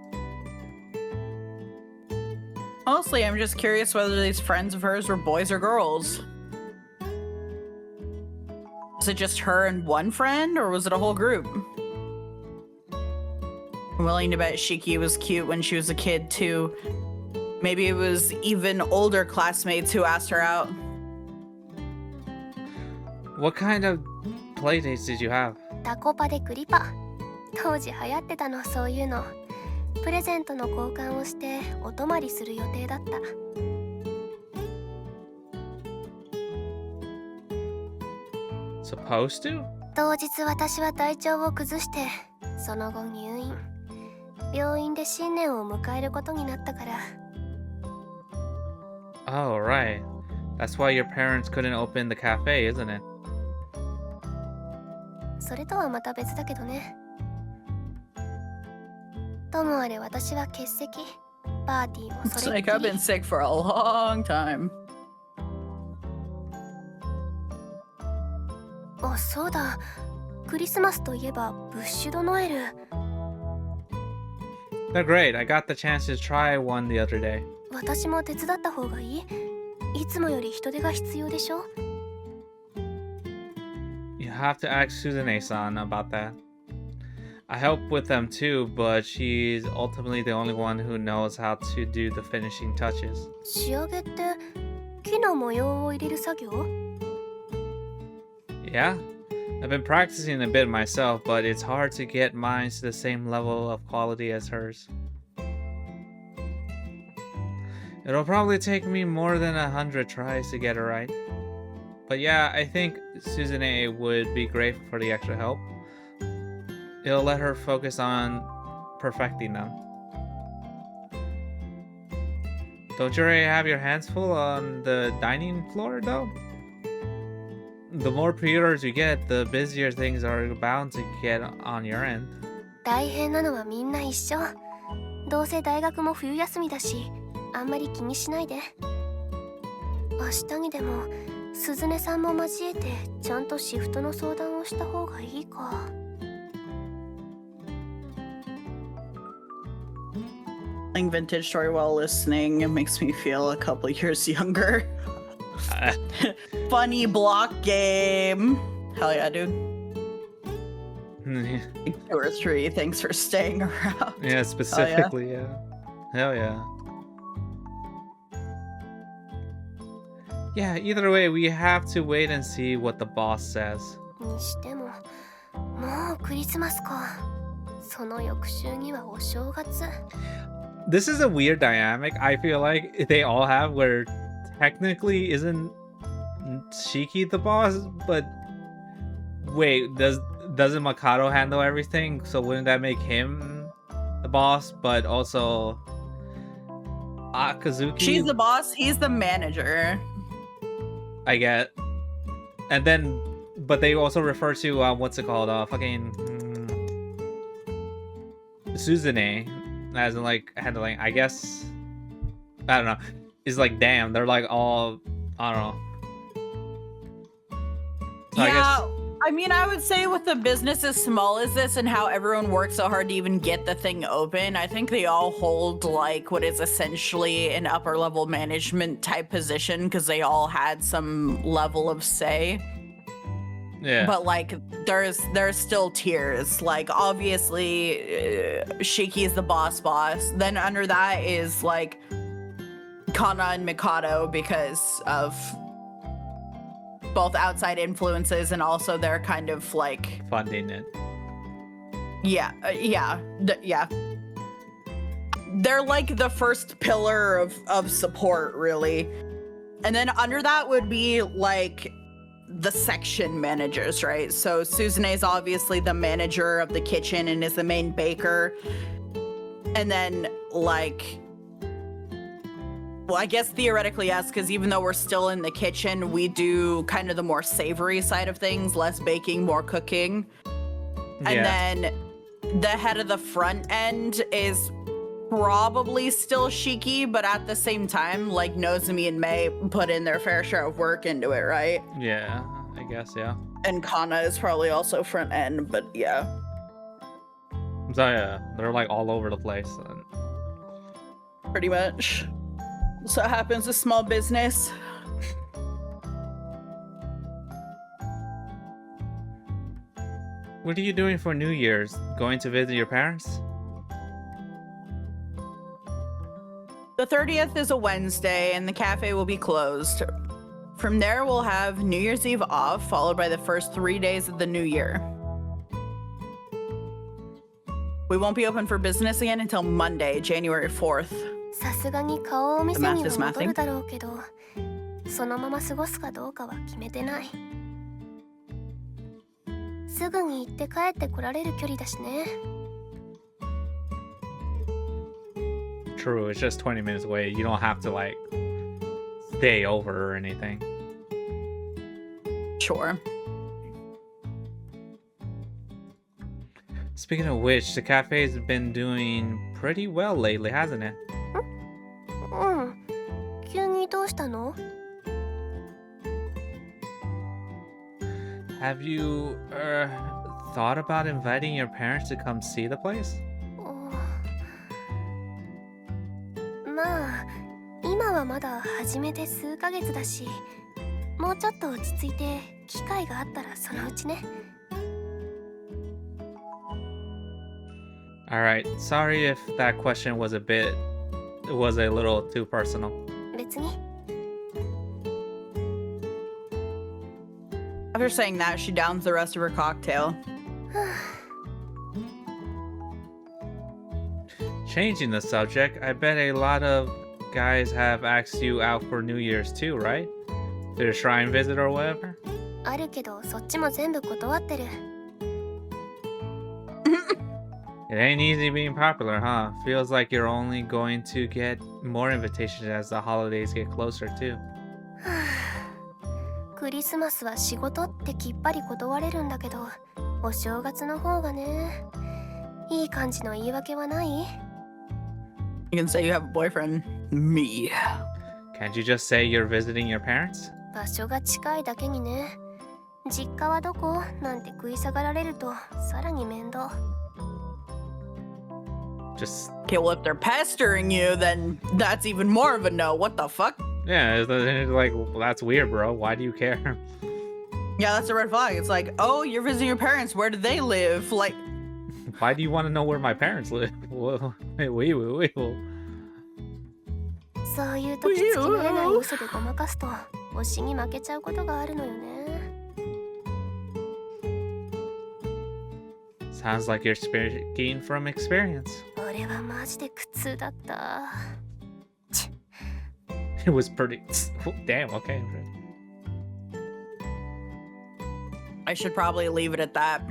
Mostly, I'm just curious whether these friends of hers were boys or girls. Was it just her and one friend, or was it a whole group? I'm willing to bet Shiki was cute when she was a kid, too. Maybe it was even older classmates who asked her out. What kind of playdates did you have? タコパでクリパ。当時流行ってたのそういうの。プレゼントの交換をしてお泊まりする予定だった。 Supposed to? 当日私は体調を崩してその後入院。病院で新年を迎えることになったから。 Oh, right. That's why your parents couldn't open the cafe, isn't it? それとはまた別だけどね。ともあれ私は欠席。パーティーも It's それっ like き I've り been。sick for a long time. あ、そうだ。クリスマスといえばブッシュドノエル。 They're great. I got the chance to try one the other day. 私も手伝った方がいい？いつもより人手が必要でしょ？ You have to ask Suzune-san about that. I help with them too, but she's ultimately the only one who knows how to do the finishing touches. 仕上げって木の模様を入れる作業？ Yeah, I've been practicing a bit myself, but it's hard to get mine to the same level of quality as hers. It'll probably take me more than 100 tries to get it right. But yeah, I think Suzune would be great for the extra help. It'll let her focus on perfecting them. Don't you already have your hands full on the dining floor though? The more pre-orders you get, the busier things are bound to get on your end. 大変なのはみんな一緒。どうせ大学も冬休みだし、あんまり気にしないで。明日にでも鈴音さんも交えてちゃんとシフトの相談をした方がいいか。Playing Vintage Story while listening, it makes me feel a couple years younger. Funny block game. Hell yeah, dude. 2 or 3. Thanks for staying around. Yeah, specifically, yeah. Hell yeah. Yeah, either way, we have to wait and see what the boss says. にしてももうクリスマスか。その翌週にはお正月。 This is a weird dynamic I feel like they all have where technically isn't Shiki the boss, but wait, doesn't Makoto handle everything? So wouldn't that make him the boss, but also Akazuki? She's the boss, he's the manager. I get. And then, but they also refer to, what's it called? Suzune, as in like handling, I guess. I don't know. It's like, damn, they're like all, I don't know. So Yeah, I mean, I would say with a business as small as this and how everyone works so hard to even get the thing open, I think they all hold like what is essentially an upper level management type position because they all had some level of say. Yeah. But like there's still tiers. Like obviously Shiki is the boss. Then under that is like Kana and Mikado because of both outside influences and also their kind of like funding it. Yeah. They're like the first pillar of support, really. And then under that would be like the section managers, right? So Suzune is obviously the manager of the kitchen and is the main baker. And then like, well, I guess theoretically, yes, because even though we're still in the kitchen, we do kind of the more savory side of things, less baking, more cooking. And then the head of the front end is probably still Shiki, but at the same time, like Nozomi and Mei put in their fair share of work into it, right? Yeah, I guess, yeah. And Kana is probably also front end, but yeah. So yeah, they're like all over the place. Pretty much. So it happens with small business. What are you doing for New Year's? Going to visit your parents? The 30th is a Wednesday and the cafe will be closed. From there, we'll have New Year's Eve off, followed by the first 3 days of the new year. We won't be open for business again until Monday, January 4th. さすがに顔を見せには戻るだろうけど、そのまま過ごすかどうかは決めてない。すぐに行って帰ってこられる距離だしね。True, it's just 20 minutes away. You don't have to like stay over or anything. Sure. Speaking of which, the cafe's been doing pretty well lately, hasn't it? うん。急にどうしたの？ Have you thought about inviting your parents to come see the place? まあ、今はまだ始めて数ヶ月だし、もうちょっと落ち着いて機会があったらそのうちね。Alright, sorry if that question was a little too personal. 別に。After saying that, she downs the rest of her cocktail. Changing the subject, I bet a lot of guys have asked you out for New Year's too, right? To a shrine visit or whatever? あるけど、そっちも全部断ってる。It ain't easy being popular, huh? Feels like you're only going to get more invitations as the holidays get closer too. クリスマスは仕事ってきっぱり断れるんだけど、お正月の方がね、いい感じの言い訳はない？ You can say you have a boyfriend. Me. Can't you just say you're visiting your parents? 場所が近いだけにね。実家はどこ？なんて食い下がられるとさらに面倒。Just Okay, well, if they're pestering you, then that's even more of a no. What the fuck? yeah, it's like, well, that's weird, bro. Why do you care? Yeah, that's a red flag. It's like, oh, you're visiting your parents. Where do they live? Like, Why do you want to know where my parents live? Wait. そういう時つきのえない嘘でごまかすと推しに負けちゃうことがあるのよね。 Sounds like you're speaking from experience. 俺はマジで苦痛だった。 It was pretty... Damn, okay. I should probably leave it at that.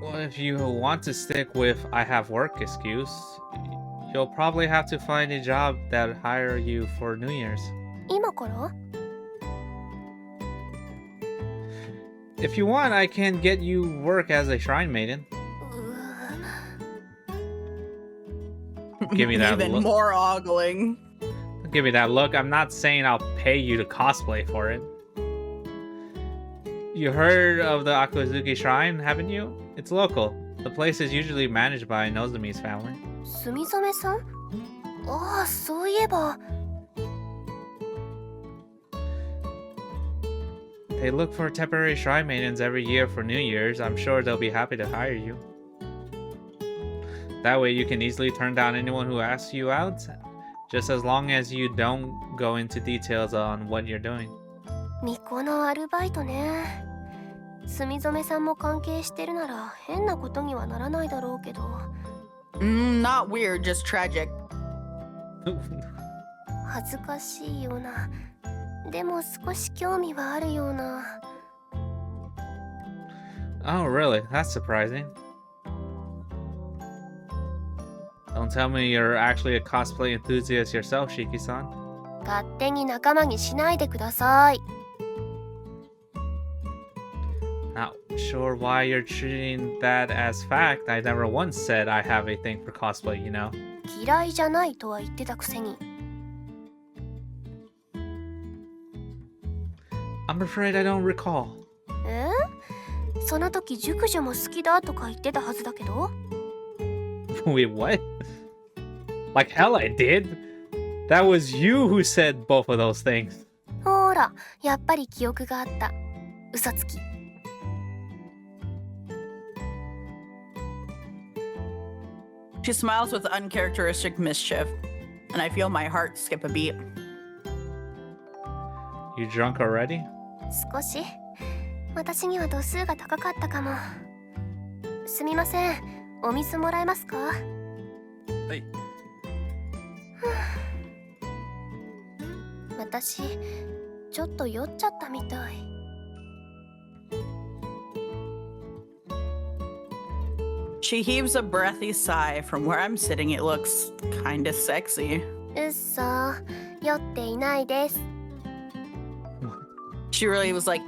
Well, if you want to stick with I have work excuse, you'll probably have to find a job that hire you for New Year's. 今から？ If you want, I can get you work as a shrine maiden. Give me that Even look. more ogling. Give me that look. I'm not saying I'll pay you to cosplay for it. You heard of the Akuzuki Shrine, haven't you? It's local. The place is usually managed by Nozomi's family. 住染さん？ああ、そういえば。 They look for temporary shrine maidens every year for New Year's. I'm sure they'll be happy to hire you. That way you can easily turn down anyone who asks you out, just as long as you don't go into details on what you're doing. 巫女のアルバイトね。住染さんも関係してるなら変なことにはならないだろうけど。Not weird, just tragic. 恥ずかしいような。でも少し興味はあるような。 Oh, really? That's surprising. Don't tell me you're actually a cosplay enthusiast yourself, Shiki-san. 勝手に仲間にしないでください。 Not sure why you're treating that as fact. I never once said I have a thing for cosplay, you know. 嫌いじゃないとは言ってたくせに。 I'm afraid I don't recall. その時熟女も好きだとか言ってたはずだけど。 Wait, what? Like hell I did? That was you who said both of those things. ほら、やっぱり記憶があった。嘘つき。 She smiles with uncharacteristic mischief, and I feel my heart skip a beat. You drunk already? 少し。私には度数が高かったかも。すみません。お水もらえますか？はい。私、ちょっと酔っちゃったみたい。 She heaves a breathy sigh. From where I'm sitting, it looks kinda sexy. うっそ、酔っていないです。 She really was like,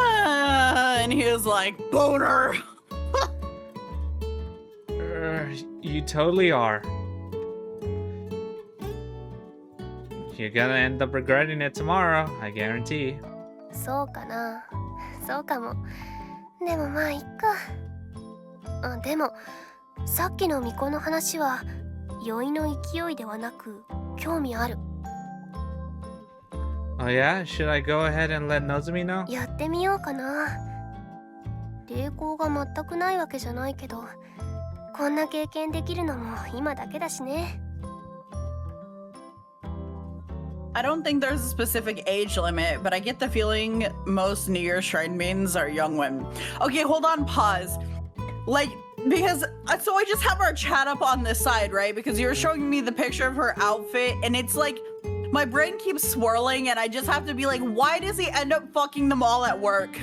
and he was like, boner. You totally are. You're gonna end up regretting it tomorrow, I guarantee. そうかな。そうかも。でもまあいっか。あ、でもさっきの巫女の話は酔いの勢いではなく興味ある。 Oh yeah? Should I go ahead and let Nozomi know? やってみようかな。抵抗が全くないわけじゃないけど、こんな経験できるのも今だけだしね。 I don't think there's a specific age limit, but I get the feeling most New Year's shrine maidens are young women. Okay, hold on, pause. Like, because, so I just have our chat up on this side, right? Because you're showing me the picture of her outfit, and it's like, my brain keeps swirling, and I just have to be like, why does he end up fucking them all at work?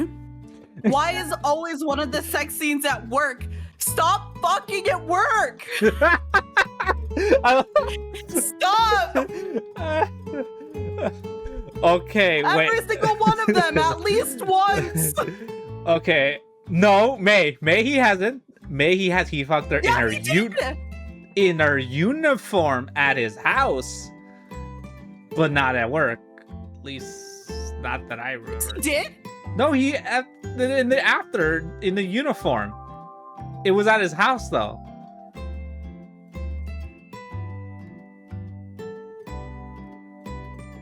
Why is always one of the sex scenes at work? Stop fucking at work! Stop! Okay, wait. Every single one of them, at least once! Okay. No, May he hasn't. May he has. He fucked her Yeah, in her uniform at his house, but not at work. At least not that I remember. Did? No, he in the uniform. It was at his house though.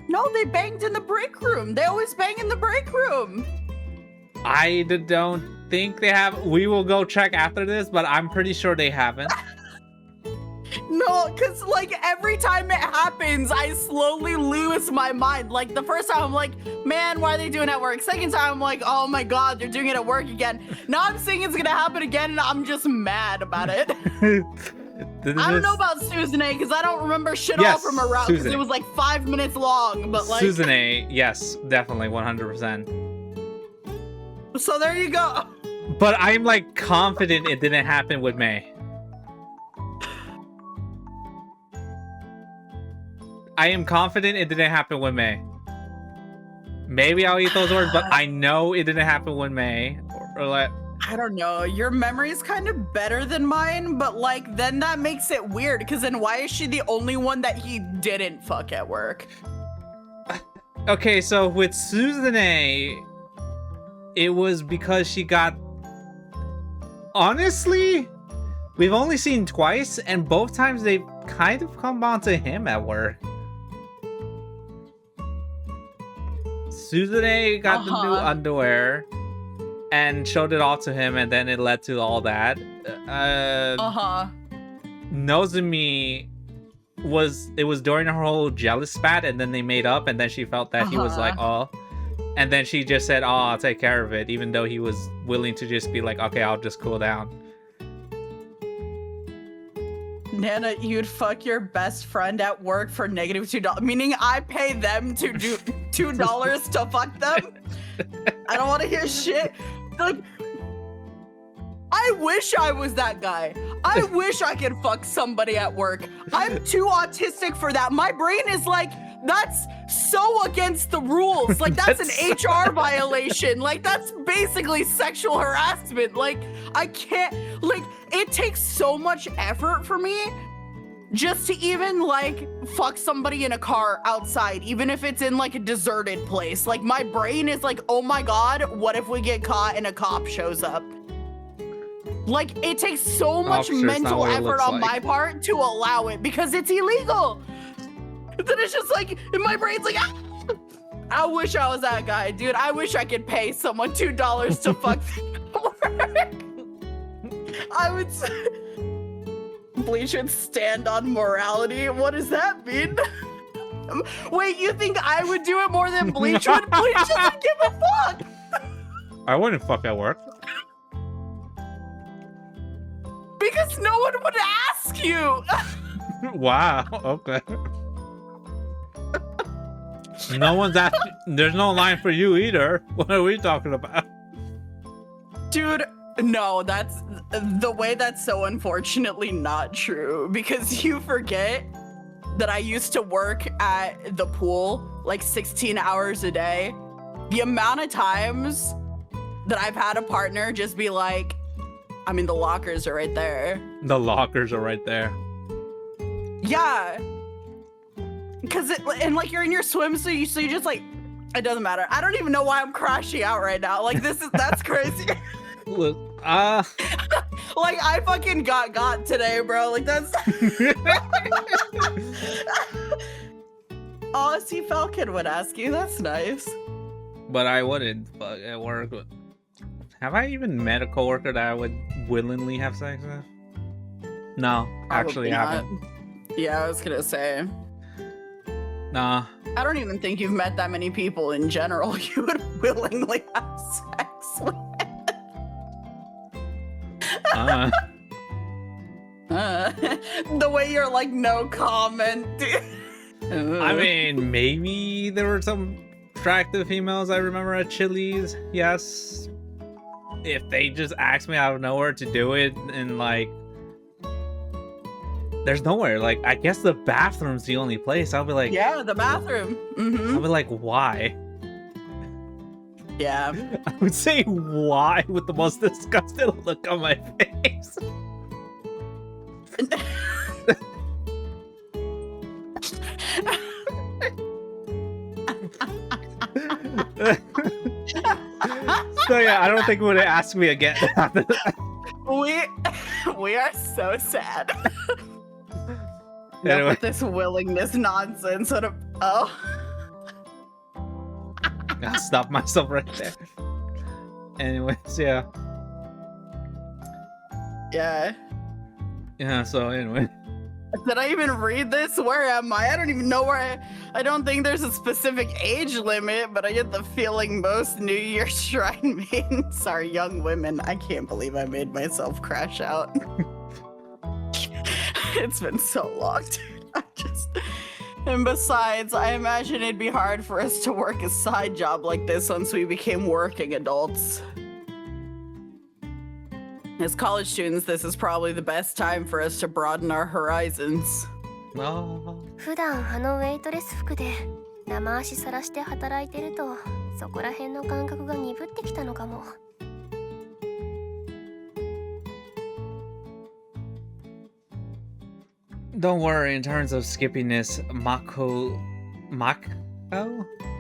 No, they banged in the break room. They always bang in the break room. I don't think they have. We will go check after this, but I'm pretty sure they haven't. No, because like every time it happens, I slowly lose my mind. Like the first time I'm like, man, why are they doing it at work? Second time I'm like, oh my god, they're doing it at work again. Now I'm seeing it's gonna happen again and I'm just mad about it. I don't know about Susanne because I don't remember shit all from her route because it was like 5 minutes long. But like Susanne, yes, definitely 100%. So there you go. But I'm like confident it didn't happen with May. I am confident it didn't happen with May. Maybe I'll eat those words, but I know it didn't happen with May. Or like, I don't know. Your memory is kind of better than mine, but like then that makes it weird because then why is she the only one that he didn't fuck at work? okay, so with Susanne, it was because she got. Honestly, we've only seen twice, and both times they've kind of come on to him at work. Susanne got the new underwear and showed it off to him, and then it led to all that. Nozomi was during her whole jealous spat, and then they made up, and then she felt that he was like, oh, and then she just said, oh, I'll take care of it, even though he was willing to just be like, okay, I'll just cool down. Nana, you'd fuck your best friend at work for -$2, meaning I pay them to do $2 to fuck them? I don't want to hear shit. Like, I wish I was that guy. I wish I could fuck somebody at work. I'm too autistic for that. My brain is like, that's so against the rules. Like, that's an HR violation. Like, that's basically sexual harassment. Like, I can't, like, it takes so much effort for me just to even, like, fuck somebody in a car outside, even if it's in, like, a deserted place. Like, my brain is like, oh my god, what if we get caught and a cop shows up? Like, it takes so much mental effort on my part to allow it because it's illegal. Then it's just like, my brain's like, ah! I wish I was that guy, dude. I wish I could pay someone $2 to fuck work. I would say, Bleach would stand on morality. What does that mean? Wait, you think I would do it more than Bleach would? Bleach doesn't give a fuck. I wouldn't fuck at work. Because no one would ask you. Wow, okay. No one's asking. There's no line for you either. What are we talking about? Dude, no, that's the way that's so unfortunately not true because you forget that I used to work at the pool like 16 hours a day. The amount of times that I've had a partner just be like, I mean, the lockers are right there. The lockers are right there. Yeah. Because and like you're in your swimsuit, so you just like, it doesn't matter. I don't even know why I'm crashing out right now. Like that's crazy. Look, like I fucking got today, bro. Like that's. Oh, see, Falcon would ask you. That's nice. But I wouldn't fuck at work. Have I even met a coworker that I would willingly have sex with? No, actually I haven't. Yeah, I was gonna say. Nah. I don't even think you've met that many people in general you would willingly have sex with. The way you're like, no comment, dude. I mean, maybe there were some attractive females I remember at Chili's, yes. If they just asked me out of nowhere to do it, and like, there's nowhere. Like, I guess the bathroom's the only place. I'll be like, yeah, the bathroom. I'll be like, why? Yeah. I would say why with the most disgusted look on my face. So yeah, I don't think would ask me again after that. We are so sad. Anyway. With this willingness nonsense. Oh. I'll stop myself right there. Anyways, yeah. Yeah. Yeah, so anyway. Did I even read this? Where am I? I don't even know where I don't think there's a specific age limit, but I get the feeling most New Year shrine maidens are young women. I can't believe I made myself crash out. It's been so long, dude. And besides, I imagine it'd be hard for us to work a side job like this once we became working adults. As college students, this is probably the best time for us to broaden our horizons. No. 普段あのウェイトレス服で生足さらして働いてるとそこら辺の感覚が鈍ってきたのかも。Don't worry, in terms of skippiness, Mako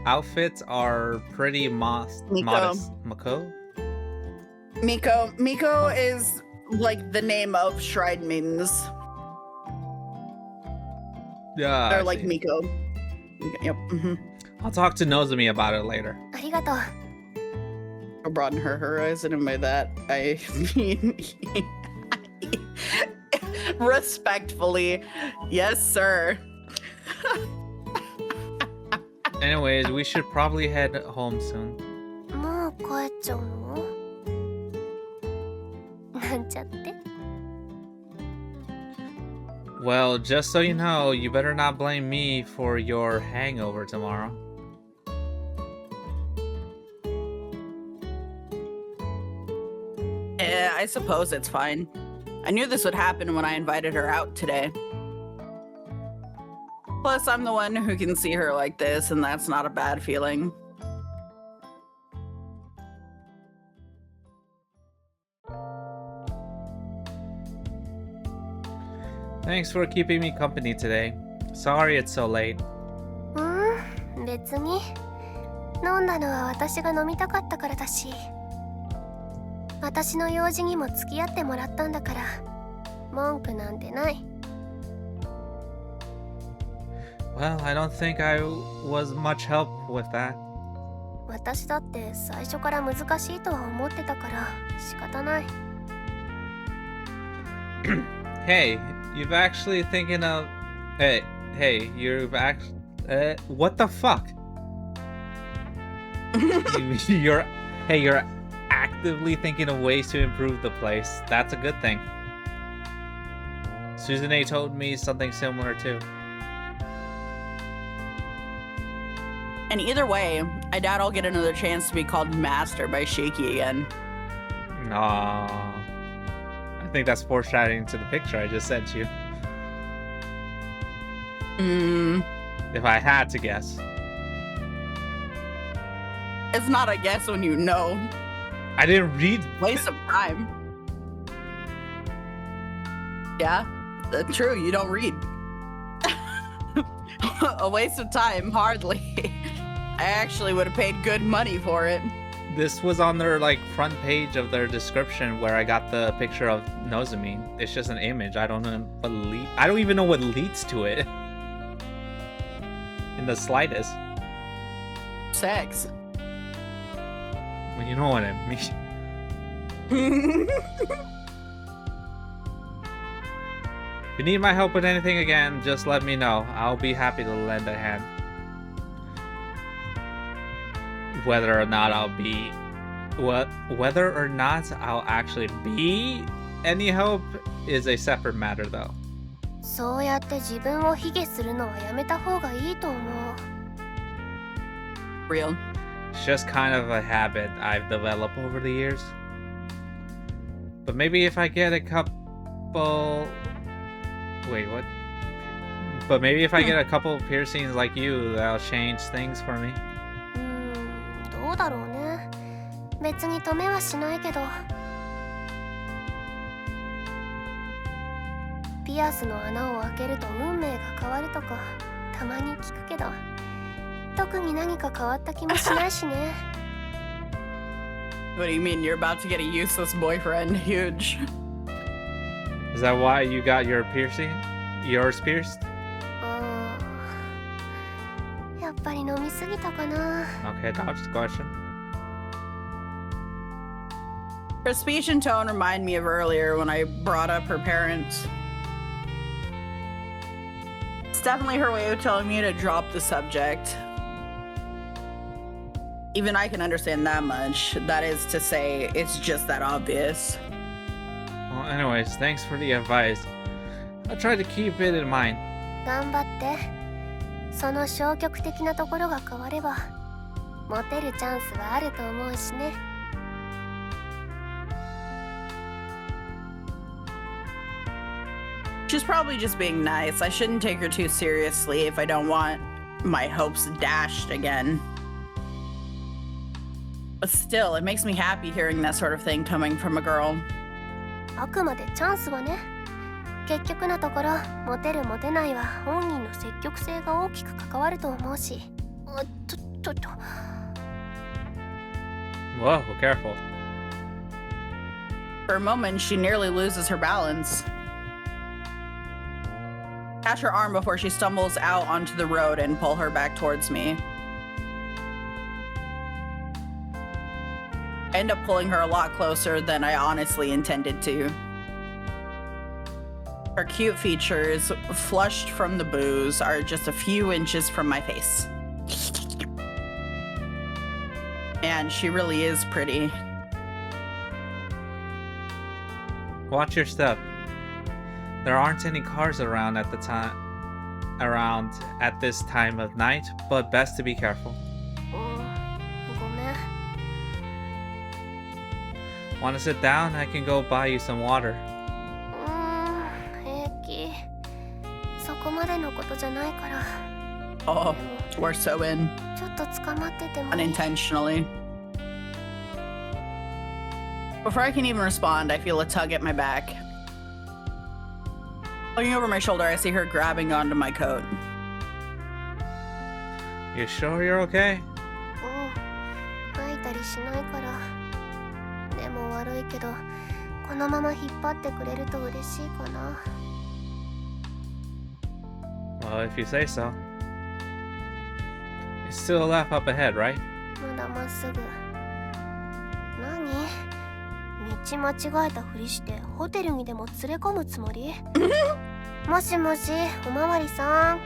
outfits are pretty modest. Mako? Miko is like the name of shrine maidens. Yeah. They're like Miko. Yep. I'll talk to Nozomi about it later. ありがとう。 I'll broaden her horizon, and by that I mean respectfully, yes, sir. Anyways, we should probably head home soon. もう帰っちゃうの？なんちゃって？ Well, just so you know, you better not blame me for your hangover tomorrow. Yeah, I suppose it's fine. I knew this would happen when I invited her out today. Plus, I'm the one who can see her like this, and that's not a bad feeling. Thanks for keeping me company today. Sorry it's so late. 別に。飲んだのは私が飲みたかったからだし。私の用事にも付き合ってもらったんだから、文句なんてない。Well, I don't think I was much help with that. 私だって最初から難しいとは思ってたから仕方ない。Hey, you've actually thinking of... Hey, you've actually... what the fuck? You're actively thinking of ways to improve the place. That's a good thing. Suzune told me something similar too. And either way, I doubt I'll get another chance to be called Master by Shiki again. Nah. I think that's foreshadowing to the picture I just sent you. If I had to guess. It's not a guess when you know. I didn't read. Waste of time. Yeah, that's true. You don't read. A waste of time, hardly. I actually would have paid good money for it. This was on their like front page of their description where I got the picture of Nozomi. It's just an image. I don't know what I don't even know what leads to it. In the slightest. Sex. Well, you know what I mean. If you need my help with anything again, just let me know. I'll be happy to lend a hand. Whether or not I'll actually be any help is a separate matter though. そうやって自分を卑下するのはやめた方がいいと思う。 Real. It's just kind of a habit I've developed over the years. But maybe if I get a couple... Wait, what? But maybe if I get a couple piercings like you, that'll change things for me. どうだろうね。別に止めはしないけど。ピアスの穴を開けると運命が変わるとかたまに聞くけど、特に何か変わった気もしないしね。What do you mean? You're about to get a useless boyfriend? Huge. Is that why you got your piercing? Yours pierced? やっぱり飲みすぎたかな。 Okay, dodge the question. Her speech and tone remind me of earlier when I brought up her parents. definitely her way of telling me to drop the subject. Even I can understand that much. That is to say, it's just that obvious. Well, anyways, thanks for the advice. I'll try to keep it in mind. 頑張って。その消極的なところが変わればモテるチャンスはあると思うしね。She's probably just being nice. I shouldn't take her too seriously if I don't want my hopes dashed again. But still, it makes me happy hearing that sort of thing coming from a girl. あくまでチャンスはね。結局のところモテるモテないは本人の積極性が大きく関わると思うし。ちょっと。Whoa, careful. For a moment, she nearly loses her balance. Catch her arm before she stumbles out onto the road and pull her back towards me. I end up pulling her a lot closer than I honestly intended to. Her cute features, flushed from the booze, are just a few inches from my face. And she really is pretty. Watch your step. There aren't any cars around at this time of night, but best to be careful. ごめん。 Want to sit down? I can go buy you some water. 平気。そこまでのことじゃないから。 Oh, we're so in. ちょっと捕まっててもいい。 Unintentionally. Before I can even respond, I feel a tug at my back. Looking over my shoulder, I see her grabbing onto my coat. You sure you're okay? 吐いたりしないから。でも悪いけど、このまま引っ張ってくれると嬉しいかな。 Well, if you say so. It's still a lap up ahead, right? まだまっすぐ。何？道間違えたふりしてホテルにでも連れ込むつもり？もしもし、おまわりさん。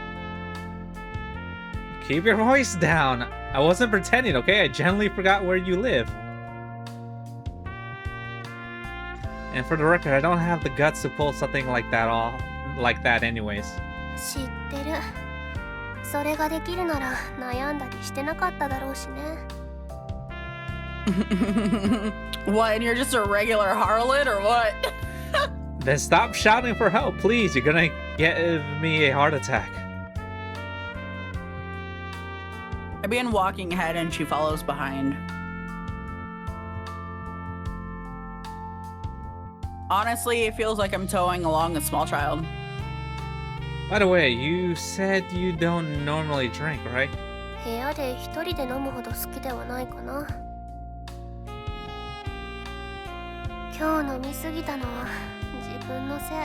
Keep your voice down. I wasn't pretending, okay? I genuinely forgot where you live. And for the record, I don't have the guts to pull something like that anyways. 知ってる。それができるなら悩んだりしてなかっただろうしね。What, and you're just a regular harlot or what? Then stop shouting for help, please. You're gonna give me a heart attack. I begin walking ahead and she follows behind. Honestly, it feels like I'm towing along a small child. By the way, you said you don't normally drink, right? 部屋で一人で飲むほど好きではないかな。今日飲みすぎたのは自分のせい。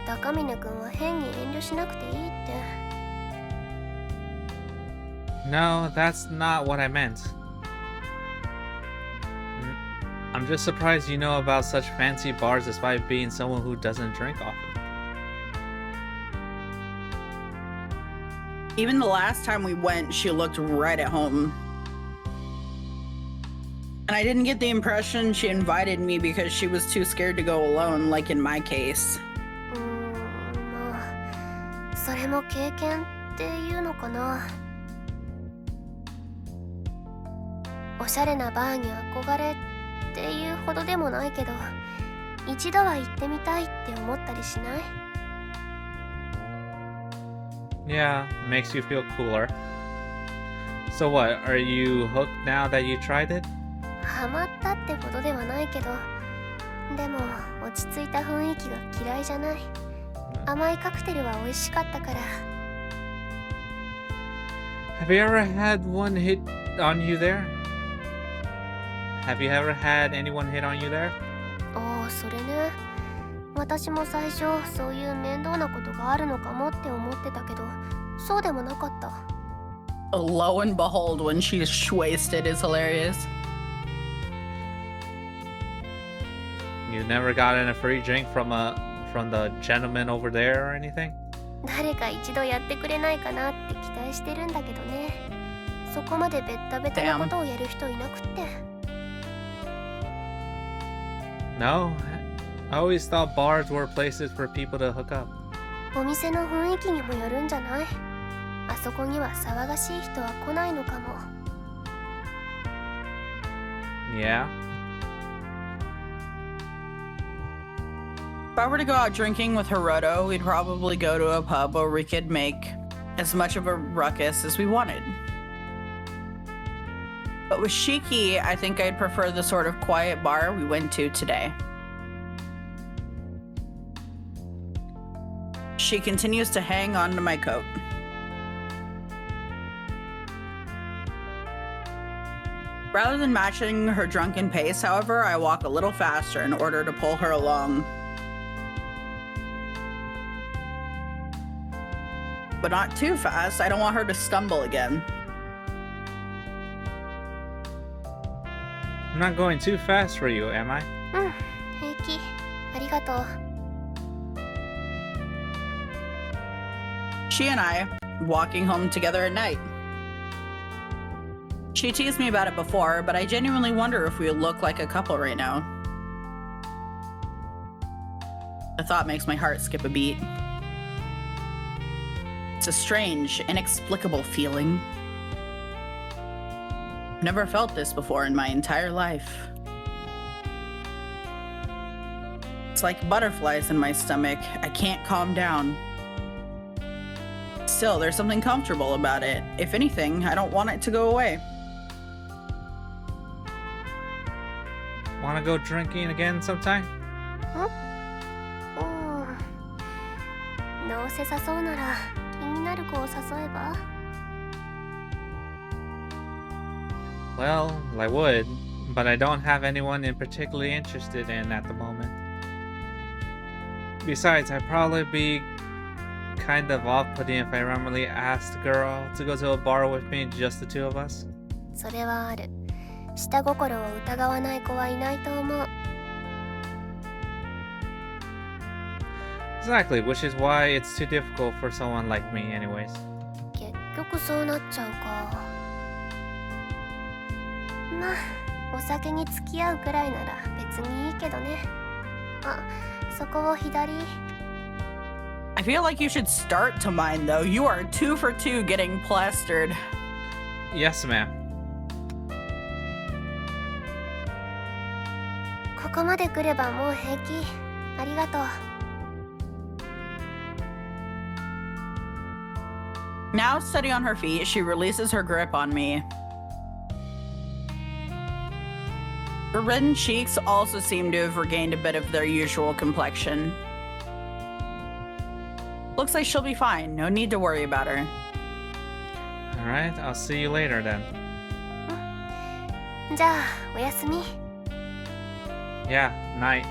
高峰君は変に遠慮しなくていいって。No, that's not what I meant. I'm just surprised you know about such fancy bars despite being someone who doesn't drink often. Even the last time we went, she looked right at home. And I didn't get the impression she invited me because she was too scared to go alone, like in my case. まあ、それも経験っていうのかな。おしゃれなバーに憧れっていうほどでもないけど、一度は行ってみたいって思ったりしない？ Yeah, makes you feel cooler. So what, are you hooked now that you tried it? ハマったってほどではないけど、でも落ち着いた雰囲気が嫌いじゃない。甘いカクテルは美味しかったから。Have you ever had one hit on you there? Have you ever had anyone hit on you there? ああ、それね。私も最初そういう面倒なことがあるのかもって思ってたけど、そうでもなかった。Lo and behold, when she's wasted is hilarious. You never gotten a free drink from the gentleman over there or anything? 誰か一度やってくれないかなって期待してるんだけどね。そこまでベッタベタなことをやる人いなくって。No, I always thought bars were places for people to hook up. お店の雰囲気にもよるんじゃない？あそこには騒がしい人は来ないのかも。Yeah. If I were to go out drinking with Hiroto, we'd probably go to a pub where we could make as much of a ruckus as we wanted. But with Shiki, I think I'd prefer the sort of quiet bar we went to today. She continues to hang on to my coat. Rather than matching her drunken pace, however, I walk a little faster in order to pull her along. But not too fast. I don't want her to stumble again. I'm not going too fast for you, am I? うん、平気。ありがとう。She and I, walking home together at night. She teased me about it before, but I genuinely wonder if we look like a couple right now. The thought makes my heart skip a beat. It's a strange, inexplicable feeling. I've never felt this before in my entire life. It's like butterflies in my stomach. I can't calm down. Still, there's something comfortable about it. If anything, I don't want it to go away. Wanna go drinking again sometime? どうせ誘うなら気になる子を誘えば？ Well, I would, but I don't have anyone in particularly interested in at the moment. Besides, I'd probably be kind of off-putting if I randomly asked a girl to go to a bar with me, just the two of us. それはある。下心を疑わない子はいないと思う。Exactly, which is why it's too difficult for someone like me anyways. 結局そうなっちゃうか。まあ、お酒に付き合うくらいなら別にいいけどね。あ、そこを左。I feel like you should start to mine, though. You are 2 for 2 getting plastered. Yes, ma'am. ここまで来ればもう平気。ありがとう。Now steady on her feet, she releases her grip on me. Her reddened cheeks also seem to have regained a bit of their usual complexion. Looks like she'll be fine. No need to worry about her. Alright, I'll see you later then. じゃあ、おやすみ。Yeah, night.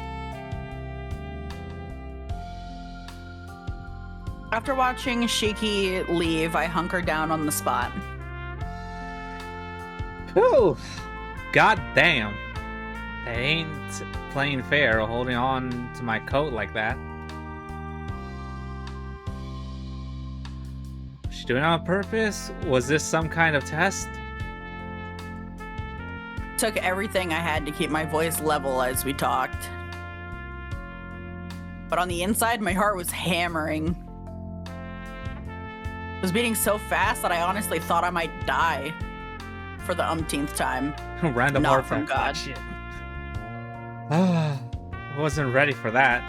After watching Shiki leave, I hunker down on the spot. Whew! God damn. They ain't playing fair holding on to my coat like that. Was she doing it on purpose? Was this some kind of test? Took everything I had to keep my voice level as we talked. But on the inside, my heart was hammering. It was beating so fast that I honestly thought I might die for the umpteenth time. Random Not heart from attack. God. Shit. I wasn't ready for that.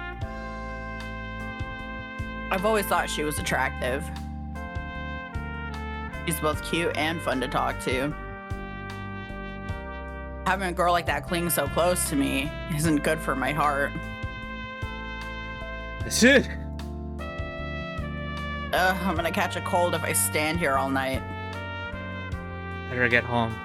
I've always thought she was attractive. She's both cute and fun to talk to. Having a girl like that cling so close to me isn't good for my heart. Shit! I'm gonna catch a cold if I stand here all night. Better get home.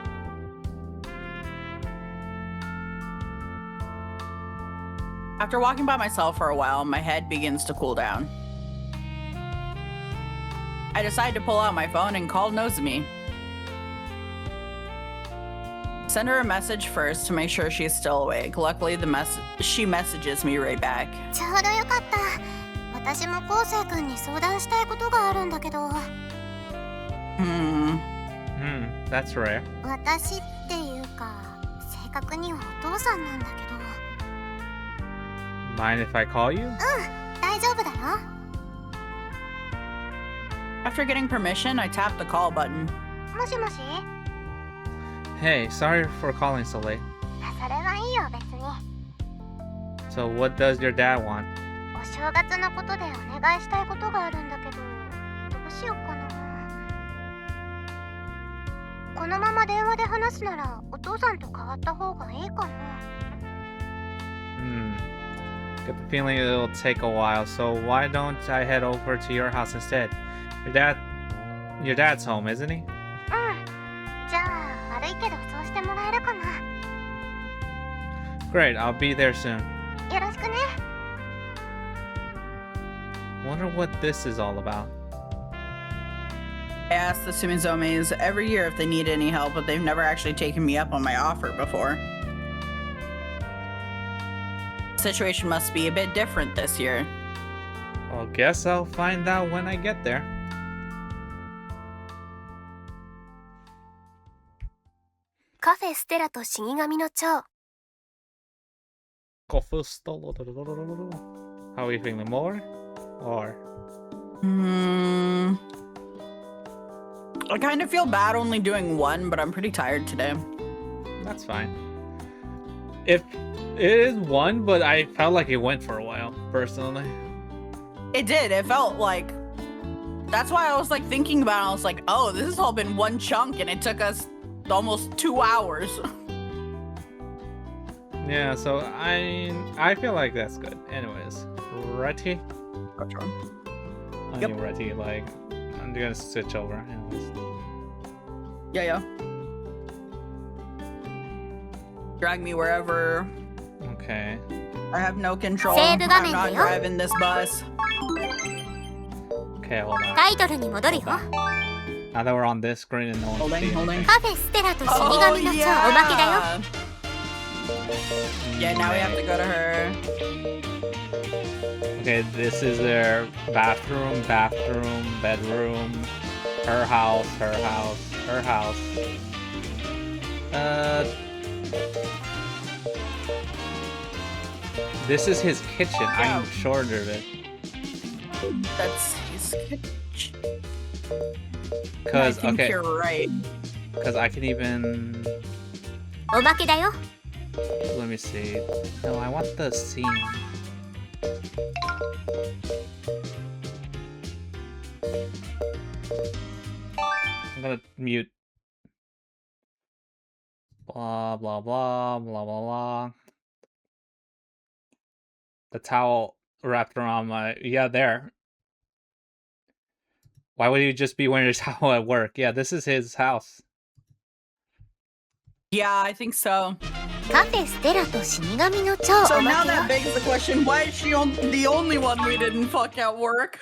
After walking by myself for a while, my head begins to cool down. I decide to pull out my phone and call Nozomi. Send her a message first to make sure she's still awake. Luckily, she messages me right back. ちょうどよかった。私も昴生君に相談したいことがあるんだけど。That's rare. 私っていうか、正確にはお父さんなんだけど。Mind if I call you? 大丈夫だよ。After getting permission, I tapped the call button. もしもし？ Hey, sorry for calling so late. それはいいよ、別に。So what does your dad want? お正月のことでお願いしたいことがあるんだけど、どうしようかな。このまま電話で話すならお父さんと変わった方がいいかな。Get the feeling it'll take a while, so why don't I head over to your house instead? Your dad's home, isn't he? じゃあ悪いけどそうしてもらえるかな。 Great, I'll be there soon. よろしくね。 Wonder what this is all about. I asked the Sumizomis every year if they need any help, but they've never actually taken me up on my offer before. The situation must be a bit different this year. Well, guess I'll find out when I get there. Café Stella と死神の蝶。 Coffee Stella. How are you feeling? More? Or? I kind of feel bad only doing one, but I'm pretty tired today. That's fine. If it is one, but I felt like it went for a while, personally. It did. It felt like... That's why I was like thinking about it. I was like, oh, this has all been one chunk and it took us almost 2 hours. Yeah, so I feel like that's good. Anyways, ready? Yep. Ready, like, I'm gonna switch over. Anyways. Yeah. Drag me wherever. Okay. I have no control. Save I'm not driving this bus. Okay, hold on. タイトルに戻るよ。 Now that we're on this screen and no one can see. Holding. カフェステラと死神の蝶、おまけだよ。 Yeah, now we have to go to her. Okay, this is their bathroom, bedroom, her house. This is his kitchen. I'm sure of it. That's his kitchen. I Cause think okay, you're right. cause I can even. おまけだよ。 Let me see. No, I want the scene. I'm gonna mute. Blah blah blah blah blah blah. The towel wrapped around my there. Why would he just be wearing a towel at work? Yeah, this is his house. Yeah, I think so. カフェステラと死神の蝶、 So おま now けよ。 that begs the question, why is she the only one we didn't fuck at work?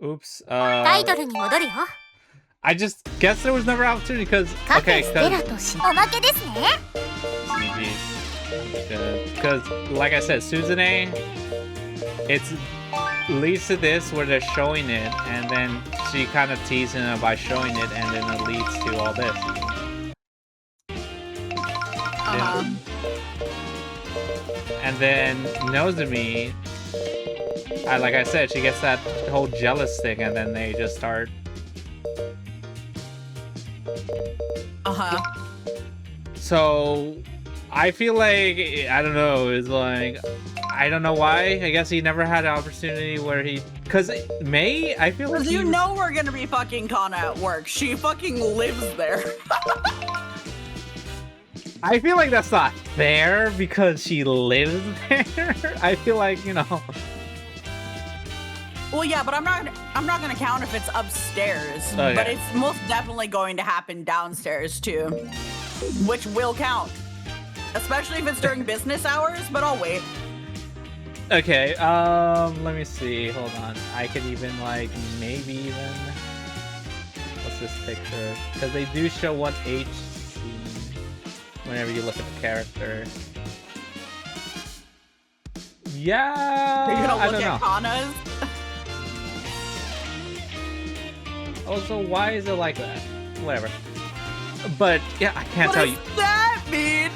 Oops. タイトルに戻るよ。 I just guess there was never an opportunity because カフェ okay, ステラ because と死おまけですね。 because like I said, Suzune, it's leads to this where they're showing it, and then she kind of teasing it by showing it, and then it leads to all this. And then Nozomi, like I said, she gets that whole jealous thing, and then they just start. So I feel like I don't know. It's like I don't know why. I guess he never had an opportunity where he. Cause May, I feel like you know we're gonna be fucking Kana at work. She fucking lives there. I feel like that's not fair because she lives there. I feel like, you know. Well, yeah, but I'm not gonna count if it's upstairs. Okay. But it's most definitely going to happen downstairs too, which will count, especially if it's during business hours. But I'll wait. Okay, let me see. Hold on. I could even like maybe even. What's this picture? Because they do show what age whenever you look at the character. Yeah. Are you gonna I look don't at know. Kana's? Also, why is it like that? Whatever. But yeah, I can't What tell does you. that mean?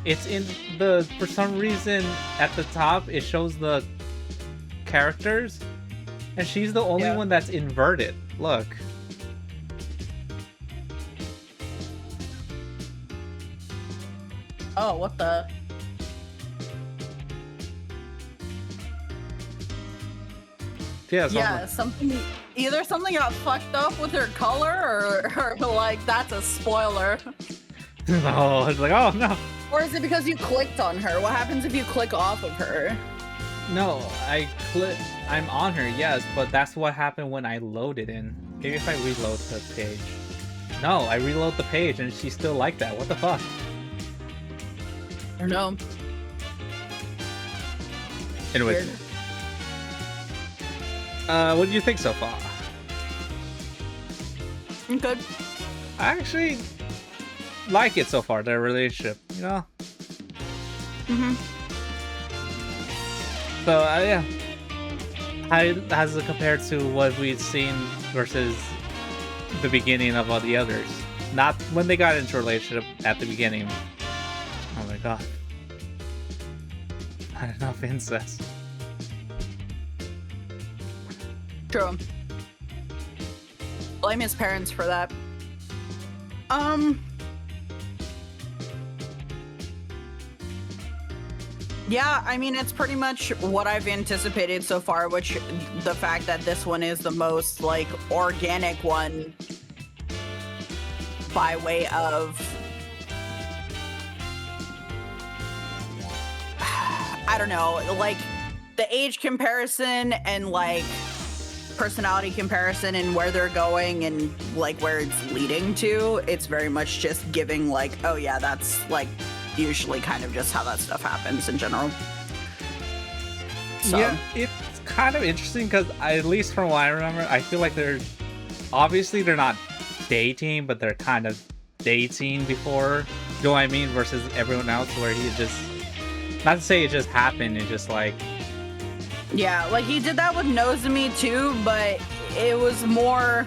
It's in the, for some reason at the top it shows the characters, and she's the only Yeah. one that's inverted. Look. Oh, what the? Yeah. So Yeah, either something got fucked up with her color, or like that's a spoiler. no, it's like, oh no. Or is it because you clicked on her? What happens if you click off of her? No, I'm on her, yes, but that's what happened when I loaded in. Maybe if I reload the page. No, I reload the page and she's still like that. What the fuck? I don't know. Anyways. Weird. What do you think so far? I'm good. I actually like it so far, their relationship, you know? Mm-hmm. So, yeah. How has it compared to what we've seen versus the beginning of all the others? Not when they got into a relationship at the beginning. Oh my god. Not enough incest. True. Blame his parents for that. Yeah, I mean, it's pretty much what I've anticipated so far, which the fact that this one is the most, like, organic one by way of... I don't know, like, the age comparison and, like, personality comparison and where they're going and, like, where it's leading to, it's very much just giving, like, oh yeah, that's, like, usually kind of just how that stuff happens in general. So. Yeah, it's kind of interesting because at least from what I remember, I feel like they're not dating, but they're kind of dating before. You know what I mean? Versus everyone else, where he just, not to say it just happened, it just like. Yeah, like he did that with Nozomi too, but it was more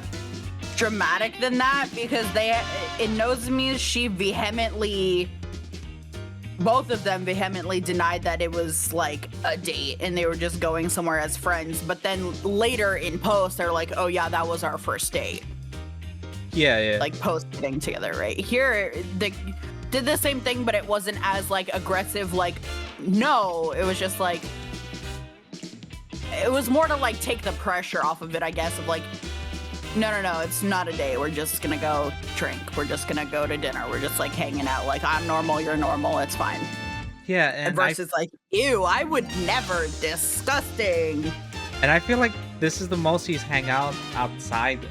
dramatic than that because in Nozomi, she both of them vehemently denied that it was like a date and they were just going somewhere as friends. But then later in post, they're like, oh yeah, that was our first date. Yeah. Like post getting together, right? Here, they did the same thing, but it wasn't as like aggressive. Like, no, it was just like, it was more to like take the pressure off of it, I guess, of like, no, it's not a date. We're just gonna go drink. We're just gonna go to dinner. We're just like hanging out. Like, I'm normal, you're normal. It's fine. Yeah, and versus like, ew, I would never. Disgusting. And I feel like this is the most he's hang out outside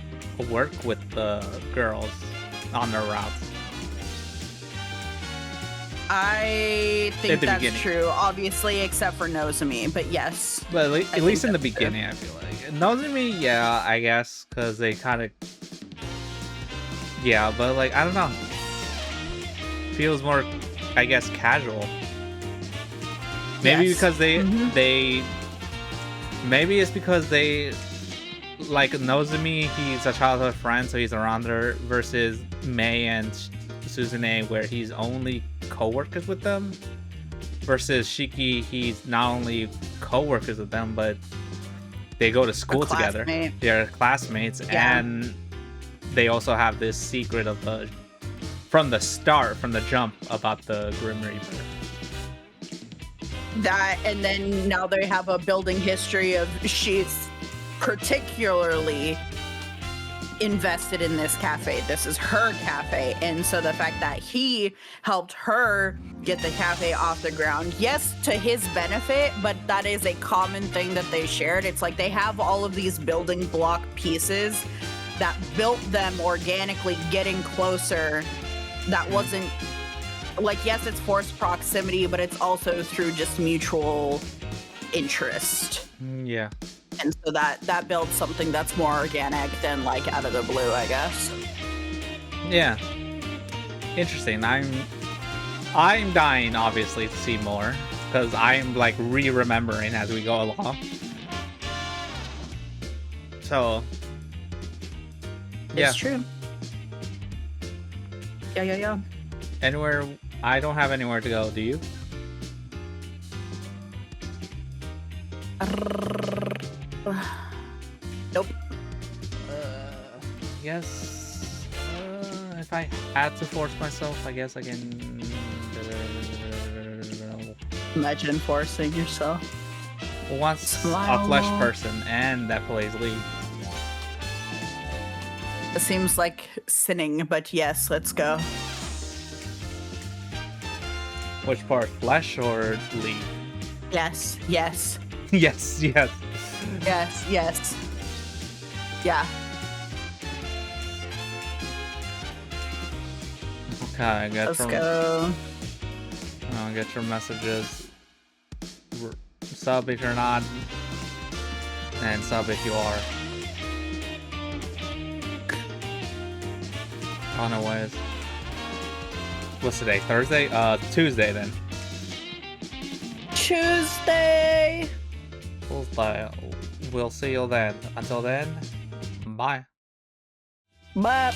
work with the girls on their routes. I think that's beginning. true, obviously, except for Nozomi, but yes. But at least in the that's true. beginning, I feel like. Nozomi, yeah, I guess, because they kind of... Yeah, but like, I don't know. Feels more, I guess, casual. Maybe Yes. because maybe it's because they... Like, Nozomi, he's a childhood friend, so he's around her, versus Mei and Suzune, where he's only co-workers with them, versus Shiki, he's not only co-workers with them, but they go to school together. They're classmates, Yeah. and they also have this secret of from the jump, about the Grim Reaper. That, and then now they have a building history of she's particularly invested in this cafe. This is her cafe, and so the fact that he helped her get the cafe off the ground, yes, to his benefit, but that is a common thing that they shared. It's like they have all of these building block pieces that built them organically getting closer. That wasn't like, yes, it's forced proximity, but it's also through just mutual interest. Yeah. And so that builds something that's more organic than like out of the blue, I guess. Yeah. Interesting. I'm dying, obviously, to see more, because I'm like re-remembering as we go along. So yeah, It's true. Yeah. anywhere. I don't have anywhere to go. Do you? Nope. Yes. If I had to force myself, I guess I can. Imagine forcing yourself. Once a Smile. flesh person and that plays League. It seems like sinning, but yes, let's go. Which part, flesh or League? Yes. Yes. Yeah. Okay, Let's go. Get your messages. Sub if you're not, and sub if you are. Oh no, what is? What's today? Thursday? Tuesday then. Tuesday. We'll see you then. Until then, bye. Bye.